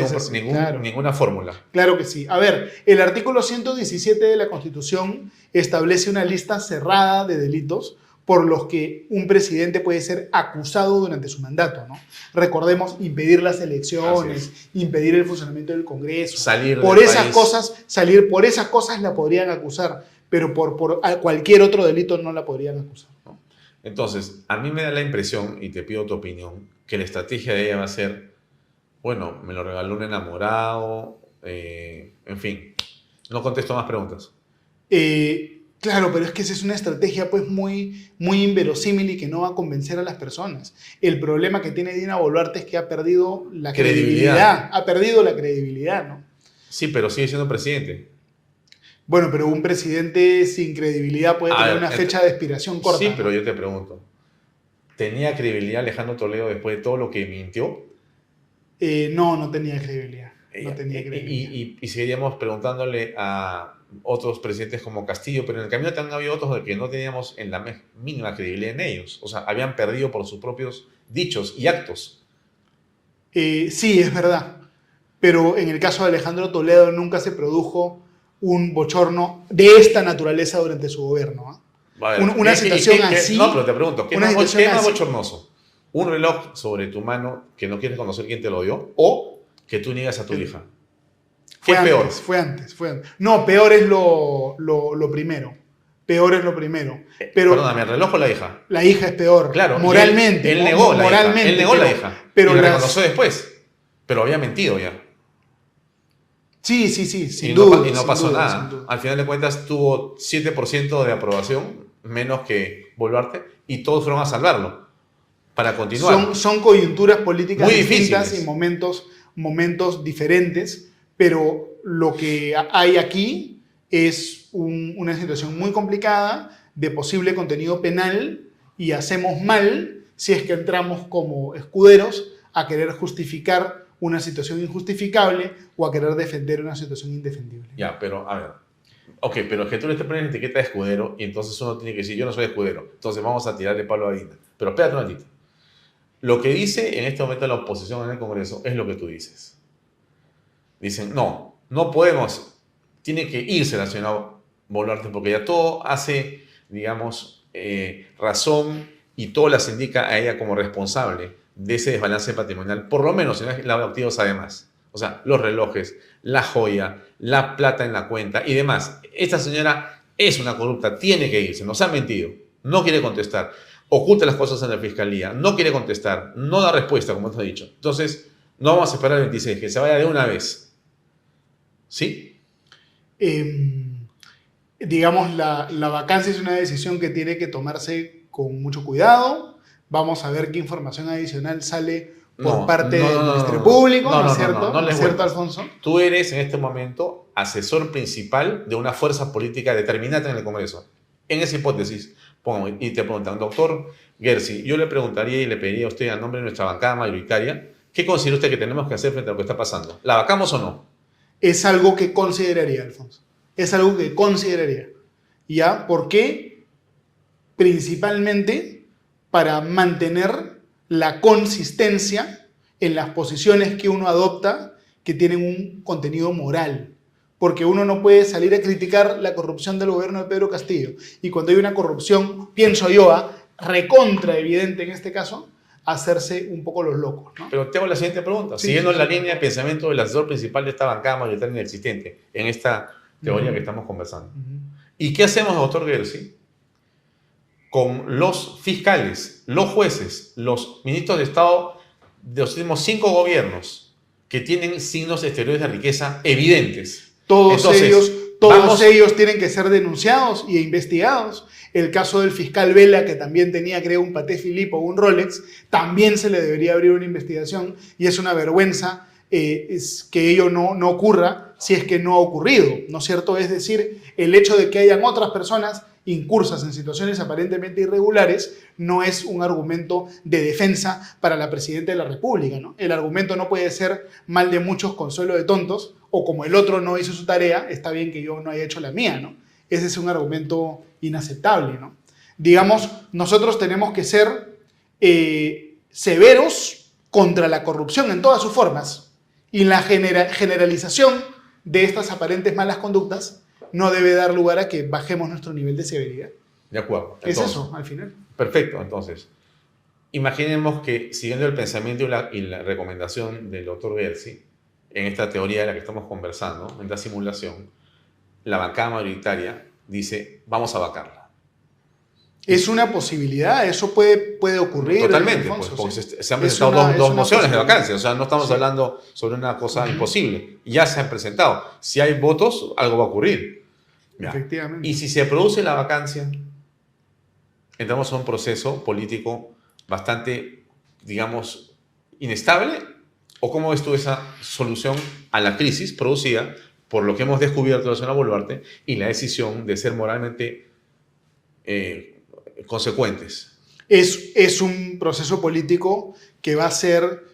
ninguna fórmula. Claro que sí. A ver, el artículo 117 de la Constitución establece una lista cerrada de delitos por los que un presidente puede ser acusado durante su mandato, ¿no? Recordemos, impedir las elecciones, impedir el funcionamiento del Congreso. Salir por esas cosas la podrían acusar, pero por cualquier otro delito no la podrían acusar, ¿no? Entonces, a mí me da la impresión, y te pido tu opinión, que la estrategia de ella va a ser, bueno, me lo regaló un enamorado, en fin, no contesto más preguntas. Claro, pero es que esa es una estrategia pues muy, muy inverosímil y que no va a convencer a las personas. El problema que tiene Dina Boluarte es que ha perdido la credibilidad. Ha perdido la credibilidad, ¿no? Sí, pero sigue siendo presidente. Bueno, pero un presidente sin credibilidad puede tener una fecha de expiración corta. Sí, pero yo te pregunto, ¿tenía credibilidad Alejandro Toledo después de todo lo que mintió? No tenía credibilidad. Y seguiríamos preguntándole a otros presidentes como Castillo, pero en el camino también había otros de que no teníamos en la mínima credibilidad en ellos. O sea, habían perdido por sus propios dichos y actos. Sí, es verdad. Pero en el caso de Alejandro Toledo nunca se produjo un bochorno de esta naturaleza durante su gobierno, ¿eh? Una situación así. No, pero te pregunto, ¿qué más bochornoso? ¿Un reloj sobre tu mano que no quieres conocer quién te lo dio? ¿O que tú niegas a tu hija? ¿Qué es peor? Fue antes. No, peor es lo primero. Peor es lo primero. Pero, perdóname, ¿el reloj o la hija? La hija es peor. Claro. Moralmente. Él negó la hija. Él negó la hija. Pero y la reconoció después. Pero había mentido ya. Sí, sin Y duda. no sin pasó duda, nada. sin duda. Al final de cuentas tuvo 7% de aprobación, menos que Boluarte, y todos fueron a salvarlo para continuar. Son coyunturas políticas Muy distintas difíciles. y momentos diferentes, pero lo que hay aquí es una situación muy complicada de posible contenido penal y hacemos mal si es que entramos como escuderos a querer justificar una situación injustificable o a querer defender una situación indefendible. Ya, pero a ver. Ok, pero es que tú le estás poniendo etiqueta de escudero y entonces uno tiene que decir, yo no soy escudero, entonces vamos a tirarle palo a Dina. Pero espérate un ratito. Lo que dice en este momento la oposición en el Congreso es lo que tú dices. Dicen, no podemos, tiene que irse la señora Boluarte porque ya todo hace, digamos, razón y todo las indica a ella como responsable de ese desbalance patrimonial, por lo menos en el lado activo sabe más. O sea, los relojes, la joya, la plata en la cuenta y demás. Esta señora es una corrupta, tiene que irse, nos ha mentido, no quiere contestar, oculta las cosas en la fiscalía, no quiere contestar, no da respuesta, como te he dicho. Entonces, no vamos a esperar el 26, que se vaya de una vez. ¿Sí? Digamos, la vacancia es una decisión que tiene que tomarse con mucho cuidado. Vamos a ver qué información adicional sale por parte del Ministerio Público, ¿no es cierto? ¿No es cierto, Alfonso? Tú eres en este momento asesor principal de una fuerza política determinante en el Congreso. En esa hipótesis, pongamos, y te preguntan, doctor Gersi, yo le preguntaría y le pediría a usted a nombre de nuestra bancada mayoritaria, ¿qué considera usted que tenemos que hacer frente a lo que está pasando? ¿La vacamos o no? Es algo que consideraría, Alfonso. Es algo que consideraría. ¿Ya? ¿Por qué? Principalmente para mantener la consistencia en las posiciones que uno adopta que tienen un contenido moral. Porque uno no puede salir a criticar la corrupción del gobierno de Pedro Castillo. Y cuando hay una corrupción, pienso yo, recontra evidente en este caso, hacerse un poco los locos, ¿no? Pero te hago la siguiente pregunta. Sí, Siguiendo sí, la sí. línea de pensamiento del asesor principal de esta bancada mayoritaria inexistente en esta teoría que estamos conversando. ¿Y qué hacemos, doctor Gersi, con los fiscales, los jueces, los ministros de Estado de los últimos 5 gobiernos que tienen signos exteriores de riqueza evidentes? Todos vamos- ellos tienen que ser denunciados y investigados. El caso del fiscal Vela, que también tenía, creo, un Patek Philippe o un Rolex, también se le debería abrir una investigación y es una vergüenza es que ello no ocurra si es que no ha ocurrido, ¿no es cierto? Es decir, el hecho de que hayan otras personas incursas en situaciones aparentemente irregulares no es un argumento de defensa para la Presidenta de la República, ¿no? El argumento no puede ser mal de muchos, consuelo de tontos, o como el otro no hizo su tarea, está bien que yo no haya hecho la mía, ¿no? Ese es un argumento inaceptable, ¿no? Digamos, nosotros tenemos que ser severos contra la corrupción en todas sus formas y la generalización de estas aparentes malas conductas no debe dar lugar a que bajemos nuestro nivel de severidad. De acuerdo. Es Entonces, eso, al final. perfecto, entonces. Imaginemos que, siguiendo el pensamiento y la recomendación del doctor Gersi, en esta teoría de la que estamos conversando, en esta simulación, la bancada mayoritaria dice, vamos a vacarla. Es una posibilidad, eso puede ocurrir. Totalmente, Alfonso, pues, porque sí. se han Es presentado una- es dos una mociones de posibilidad. vacancia, o sea, no estamos hablando sobre una cosa imposible, ya se han presentado. Si hay votos, algo va a ocurrir. Ya. Efectivamente. Y si se produce la vacancia, entramos a un proceso político bastante, digamos, inestable. ¿O cómo ves tú esa solución a la crisis producida por lo que hemos descubierto de la señora Boluarte y la decisión de ser moralmente consecuentes? Es un proceso político que va a ser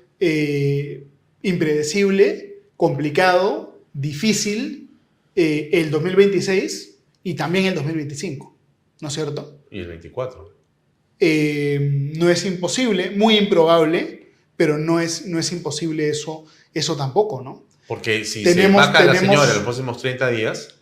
impredecible, complicado, difícil el 2026 y también el 2025, ¿no es cierto? Y el 24. No es imposible, muy improbable, pero no es imposible eso tampoco, ¿no? Porque si Tenemos- se vaca la tenemos- señora en los próximos 30 días,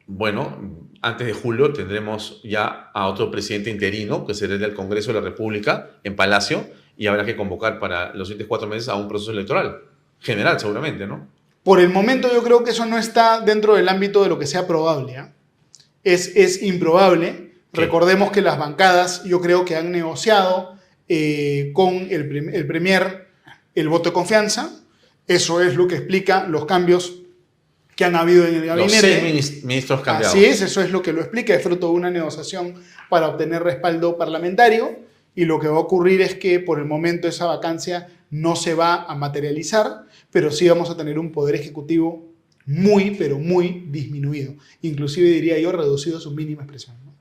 bueno, antes de julio tendremos ya a otro presidente interino, que será el del Congreso de la República, en Palacio, y habrá que convocar para los siguientes 4 meses a un proceso electoral. General, seguramente, ¿no? Por el momento yo creo que eso no está dentro del ámbito de lo que sea probable, ¿ah? Es improbable. Sí. Recordemos que las bancadas yo creo que han negociado con el Premier el voto de confianza. Eso es lo que explica los cambios que han habido en el gabinete. Los 6 ministros cambiados. Así es, eso es lo que lo explica, es fruto de una negociación para obtener respaldo parlamentario, y lo que va a ocurrir es que por el momento esa vacancia no se va a materializar, pero sí vamos a tener un poder ejecutivo muy, pero muy disminuido, inclusive diría yo reducido a su mínima expresión, ¿no?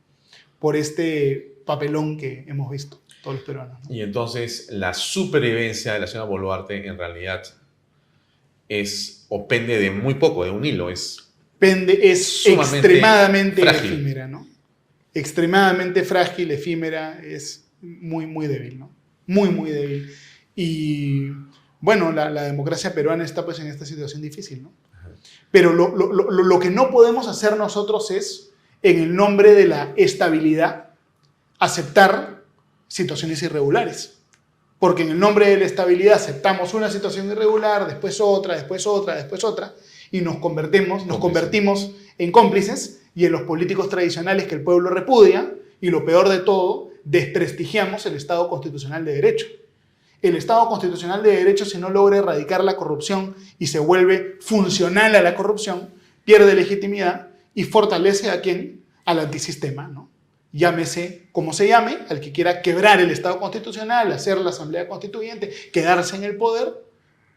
Por este papelón que hemos visto todos los peruanos, ¿no? Y entonces la supervivencia de la señora Boluarte en realidad pende de muy poco, de un hilo. Es sumamente extremadamente frágil. efímera, ¿no? Extremadamente frágil, efímera, es muy, muy débil, ¿no? Muy, muy débil. Y bueno, la democracia peruana está pues en esta situación difícil, ¿no? Pero lo que no podemos hacer nosotros es, en el nombre de la estabilidad, aceptar situaciones irregulares. Porque en el nombre de la estabilidad aceptamos una situación irregular, después otra, después otra, después otra, y nos convertimos en cómplices y en los políticos tradicionales que el pueblo repudia, y lo peor de todo, desprestigiamos el Estado constitucional de derecho. El Estado constitucional de derecho, si no logra erradicar la corrupción y se vuelve funcional a la corrupción, pierde legitimidad y fortalece ¿a quién? Al antisistema, ¿no? Llámese como se llame, al que quiera quebrar el Estado constitucional, hacer la Asamblea Constituyente, quedarse en el poder.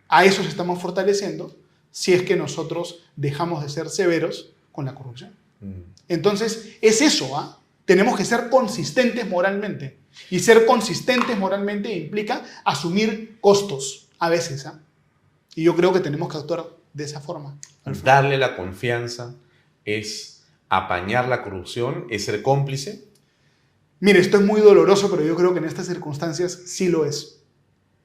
A esos estamos fortaleciendo si es que nosotros dejamos de ser severos con la corrupción. Entonces, es eso, ¿ah? Tenemos que ser consistentes moralmente. Y ser consistentes moralmente implica asumir costos, a veces, ¿ah? Y yo creo que tenemos que actuar de esa forma. Darle la confianza es apañar la corrupción, es ser cómplice. Mire, esto es muy doloroso, pero yo creo que en estas circunstancias sí lo es.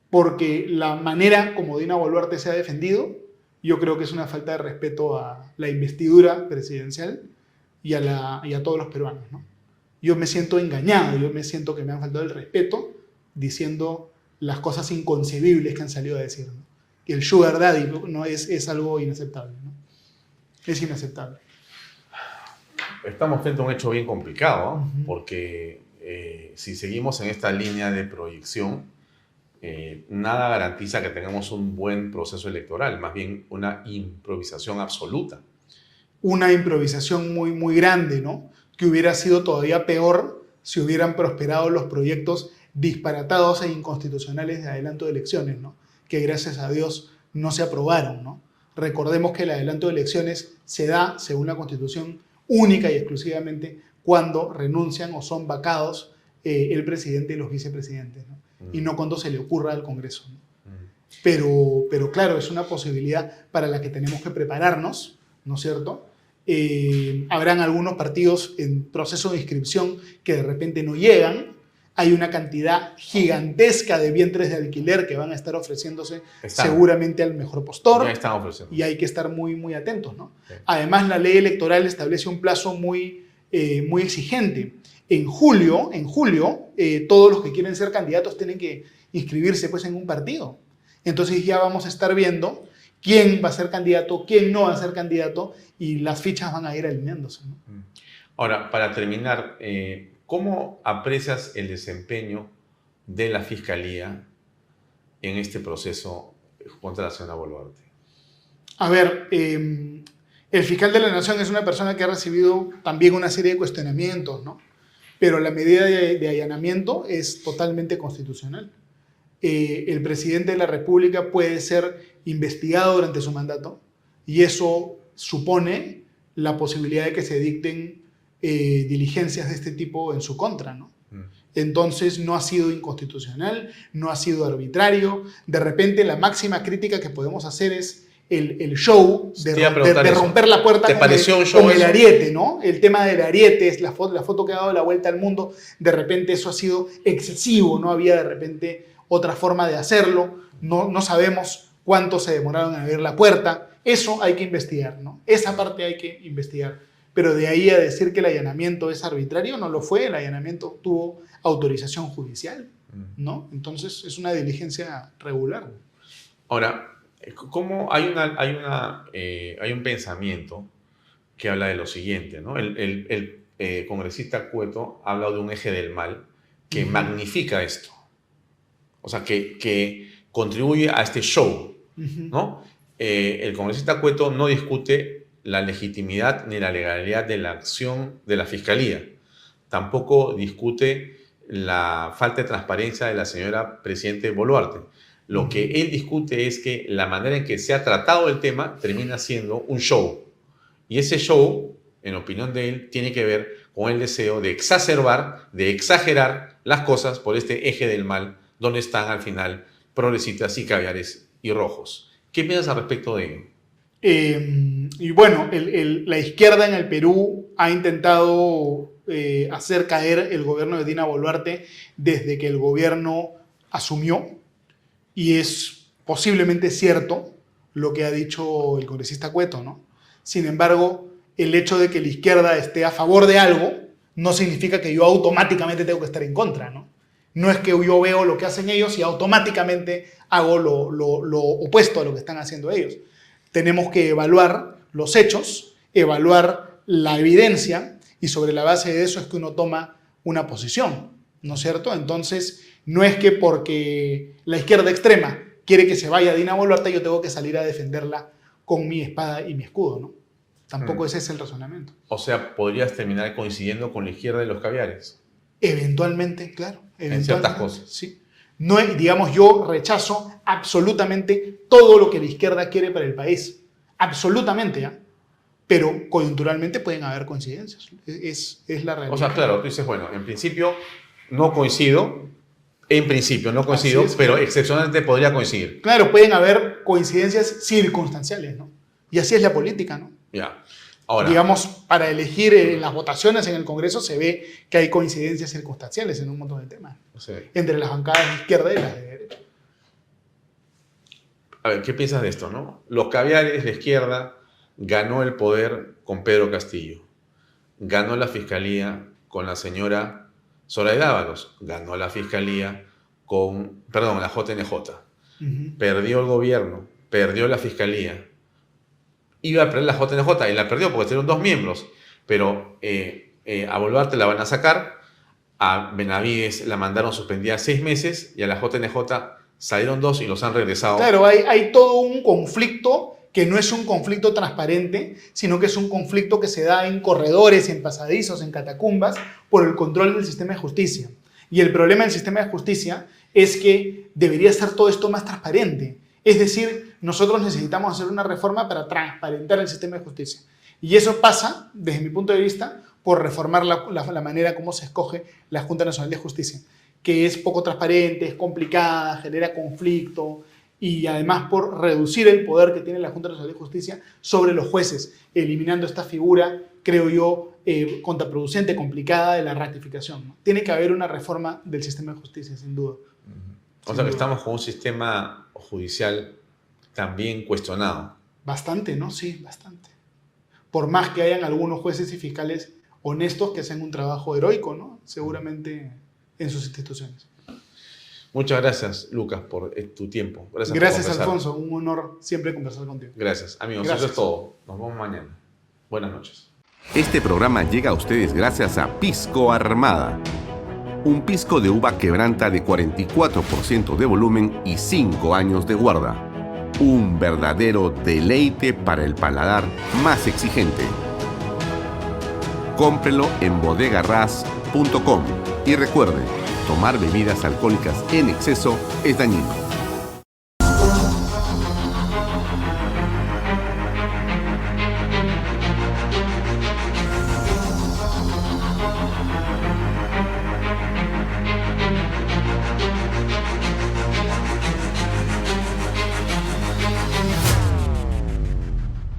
Porque la manera como Dina Boluarte se ha defendido, yo creo que es una falta de respeto a la investidura presidencial y a todos los peruanos, ¿no? Yo me siento engañado, yo me siento que me han faltado el respeto diciendo las cosas inconcebibles que han salido a decir, ¿no? Que el sugar daddy no es algo inaceptable, ¿no? Es inaceptable. Estamos frente a un hecho bien complicado, ¿eh? Porque si seguimos en esta línea de proyección, nada garantiza que tengamos un buen proceso electoral, más bien una improvisación absoluta. Una improvisación muy, muy grande, ¿no? Que hubiera sido todavía peor si hubieran prosperado los proyectos disparatados e inconstitucionales de adelanto de elecciones, ¿no? Que gracias a Dios no se aprobaron, ¿no? Recordemos que el adelanto de elecciones se da, según la Constitución, única y exclusivamente cuando renuncian o son vacados el presidente y los vicepresidentes, ¿no? Y no cuando se le ocurra al Congreso, ¿no? Pero claro, es una posibilidad para la que tenemos que prepararnos, ¿no es cierto? Habrán algunos partidos en proceso de inscripción que de repente no llegan. Hay una cantidad gigantesca de vientres de alquiler que van a estar ofreciéndose seguramente al mejor postor. Ya están ofreciendo. Y hay que estar muy, muy atentos, ¿no? Sí. Además, la ley electoral establece un plazo muy exigente. En julio, todos los que quieren ser candidatos tienen que inscribirse pues, en un partido. Entonces ya vamos a estar viendo quién va a ser candidato, quién no va a ser candidato, y las fichas van a ir alineándose, ¿no? Ahora, para terminar, ¿cómo aprecias el desempeño de la Fiscalía en este proceso contra la señora Boluarte? A ver, el fiscal de la Nación es una persona que ha recibido también una serie de cuestionamientos, ¿no? Pero la medida de allanamiento es totalmente constitucional. El presidente de la República puede ser investigado durante su mandato y eso supone la posibilidad de que se dicten diligencias de este tipo en su contra, ¿no? Entonces no ha sido inconstitucional, no ha sido arbitrario. De repente la máxima crítica que podemos hacer es el show de romper la puerta con el ariete, ¿no? El tema del ariete es la foto que ha dado la vuelta al mundo. De repente eso ha sido excesivo, no había de repente otra forma de hacerlo. No sabemos cuánto se demoraron en abrir la puerta. Eso hay que investigar, ¿no? Esa parte hay que investigar. Pero de ahí a decir que el allanamiento es arbitrario, no lo fue. El allanamiento tuvo autorización judicial, ¿no? Entonces es una diligencia regular. Ahora, ¿cómo hay un pensamiento que habla de lo siguiente, ¿no? El congresista Cueto ha hablado de un eje del mal que magnifica esto. O sea, que contribuye a este show. ¿no? El congresista Cueto no discute la legitimidad ni la legalidad de la acción de la Fiscalía. Tampoco discute la falta de transparencia de la señora Presidente Boluarte. Lo que él discute es que la manera en que se ha tratado el tema termina siendo un show. Y ese show, en opinión de él, tiene que ver con el deseo de exacerbar, de exagerar las cosas por este eje del mal, donde están al final progresistas y caviares y rojos. ¿Qué piensas al respecto de ello? Y bueno, la izquierda en el Perú ha intentado hacer caer el gobierno de Dina Boluarte desde que el gobierno asumió, y es posiblemente cierto lo que ha dicho el congresista Cueto, ¿no? Sin embargo, el hecho de que la izquierda esté a favor de algo no significa que yo automáticamente tengo que estar en contra, ¿no? No es que yo veo lo que hacen ellos y automáticamente hago lo opuesto a lo que están haciendo ellos. Tenemos que evaluar los hechos, evaluar la evidencia, y sobre la base de eso es que uno toma una posición, ¿no es cierto? Entonces, no es que porque la izquierda extrema quiere que se vaya Dina Boluarte, yo tengo que salir a defenderla con mi espada y mi escudo, ¿no? Tampoco ese es el razonamiento. O sea, podrías terminar coincidiendo con la izquierda de los caviares. Eventualmente, claro. En ciertas cosas. Sí. No, digamos, yo rechazo absolutamente todo lo que la izquierda quiere para el país. Absolutamente, ¿ya? Pero coyunturalmente pueden haber coincidencias. Es la realidad. O sea, claro, tú dices, bueno, en principio no coincido, Es, pero excepcionalmente podría coincidir. Claro, pueden haber coincidencias circunstanciales, ¿no? Y así es la política, ¿no? Ya. Ahora, digamos, para elegir en las votaciones en el Congreso se ve que hay coincidencias circunstanciales en un montón de temas. sí. Entre las bancadas de izquierda y las de derecha. A ver, ¿qué piensas de esto, no? Los caviares, la izquierda, ganó el poder con Pedro Castillo. Ganó la fiscalía con la señora Zoraida Ábalos. Ganó la fiscalía con, perdón, la JNJ. Perdió el gobierno, perdió la fiscalía. Iba a perder la JNJ y la perdió porque tenían 2 miembros. Pero a Boluarte la van a sacar, a Benavides la mandaron suspendida 6 meses y a la JNJ salieron 2 y los han regresado. Claro, hay todo un conflicto que no es un conflicto transparente, sino que es un conflicto que se da en corredores, en pasadizos, en catacumbas, por el control del sistema de justicia. Y el problema del sistema de justicia es que debería ser todo esto más transparente. Es decir, nosotros necesitamos hacer una reforma para transparentar el sistema de justicia. Y eso pasa, desde mi punto de vista, por reformar la manera como se escoge la Junta Nacional de Justicia, que es poco transparente, es complicada, genera conflicto, y además por reducir el poder que tiene la Junta Nacional de Justicia sobre los jueces, eliminando esta figura, creo yo, contraproducente, complicada de la ratificación, ¿no? Tiene que haber una reforma del sistema de justicia, sin duda. O sea que estamos con un sistema judicial también cuestionado. Bastante, ¿no? Sí, bastante. Por más que hayan algunos jueces y fiscales honestos que hacen un trabajo heroico, ¿no? Seguramente en sus instituciones. Muchas gracias, Lucas, por tu tiempo. Gracias, Alfonso. Un honor siempre conversar contigo. Gracias. Amigos, Gracias. Eso es todo. Nos vemos mañana. Buenas noches. Este programa llega a ustedes gracias a Pisco Armada. Un pisco de uva quebranta de 44% de volumen y 5 años de guarda. Un verdadero deleite para el paladar más exigente. Cómprelo en bodegarras.com y recuerde, tomar bebidas alcohólicas en exceso es dañino.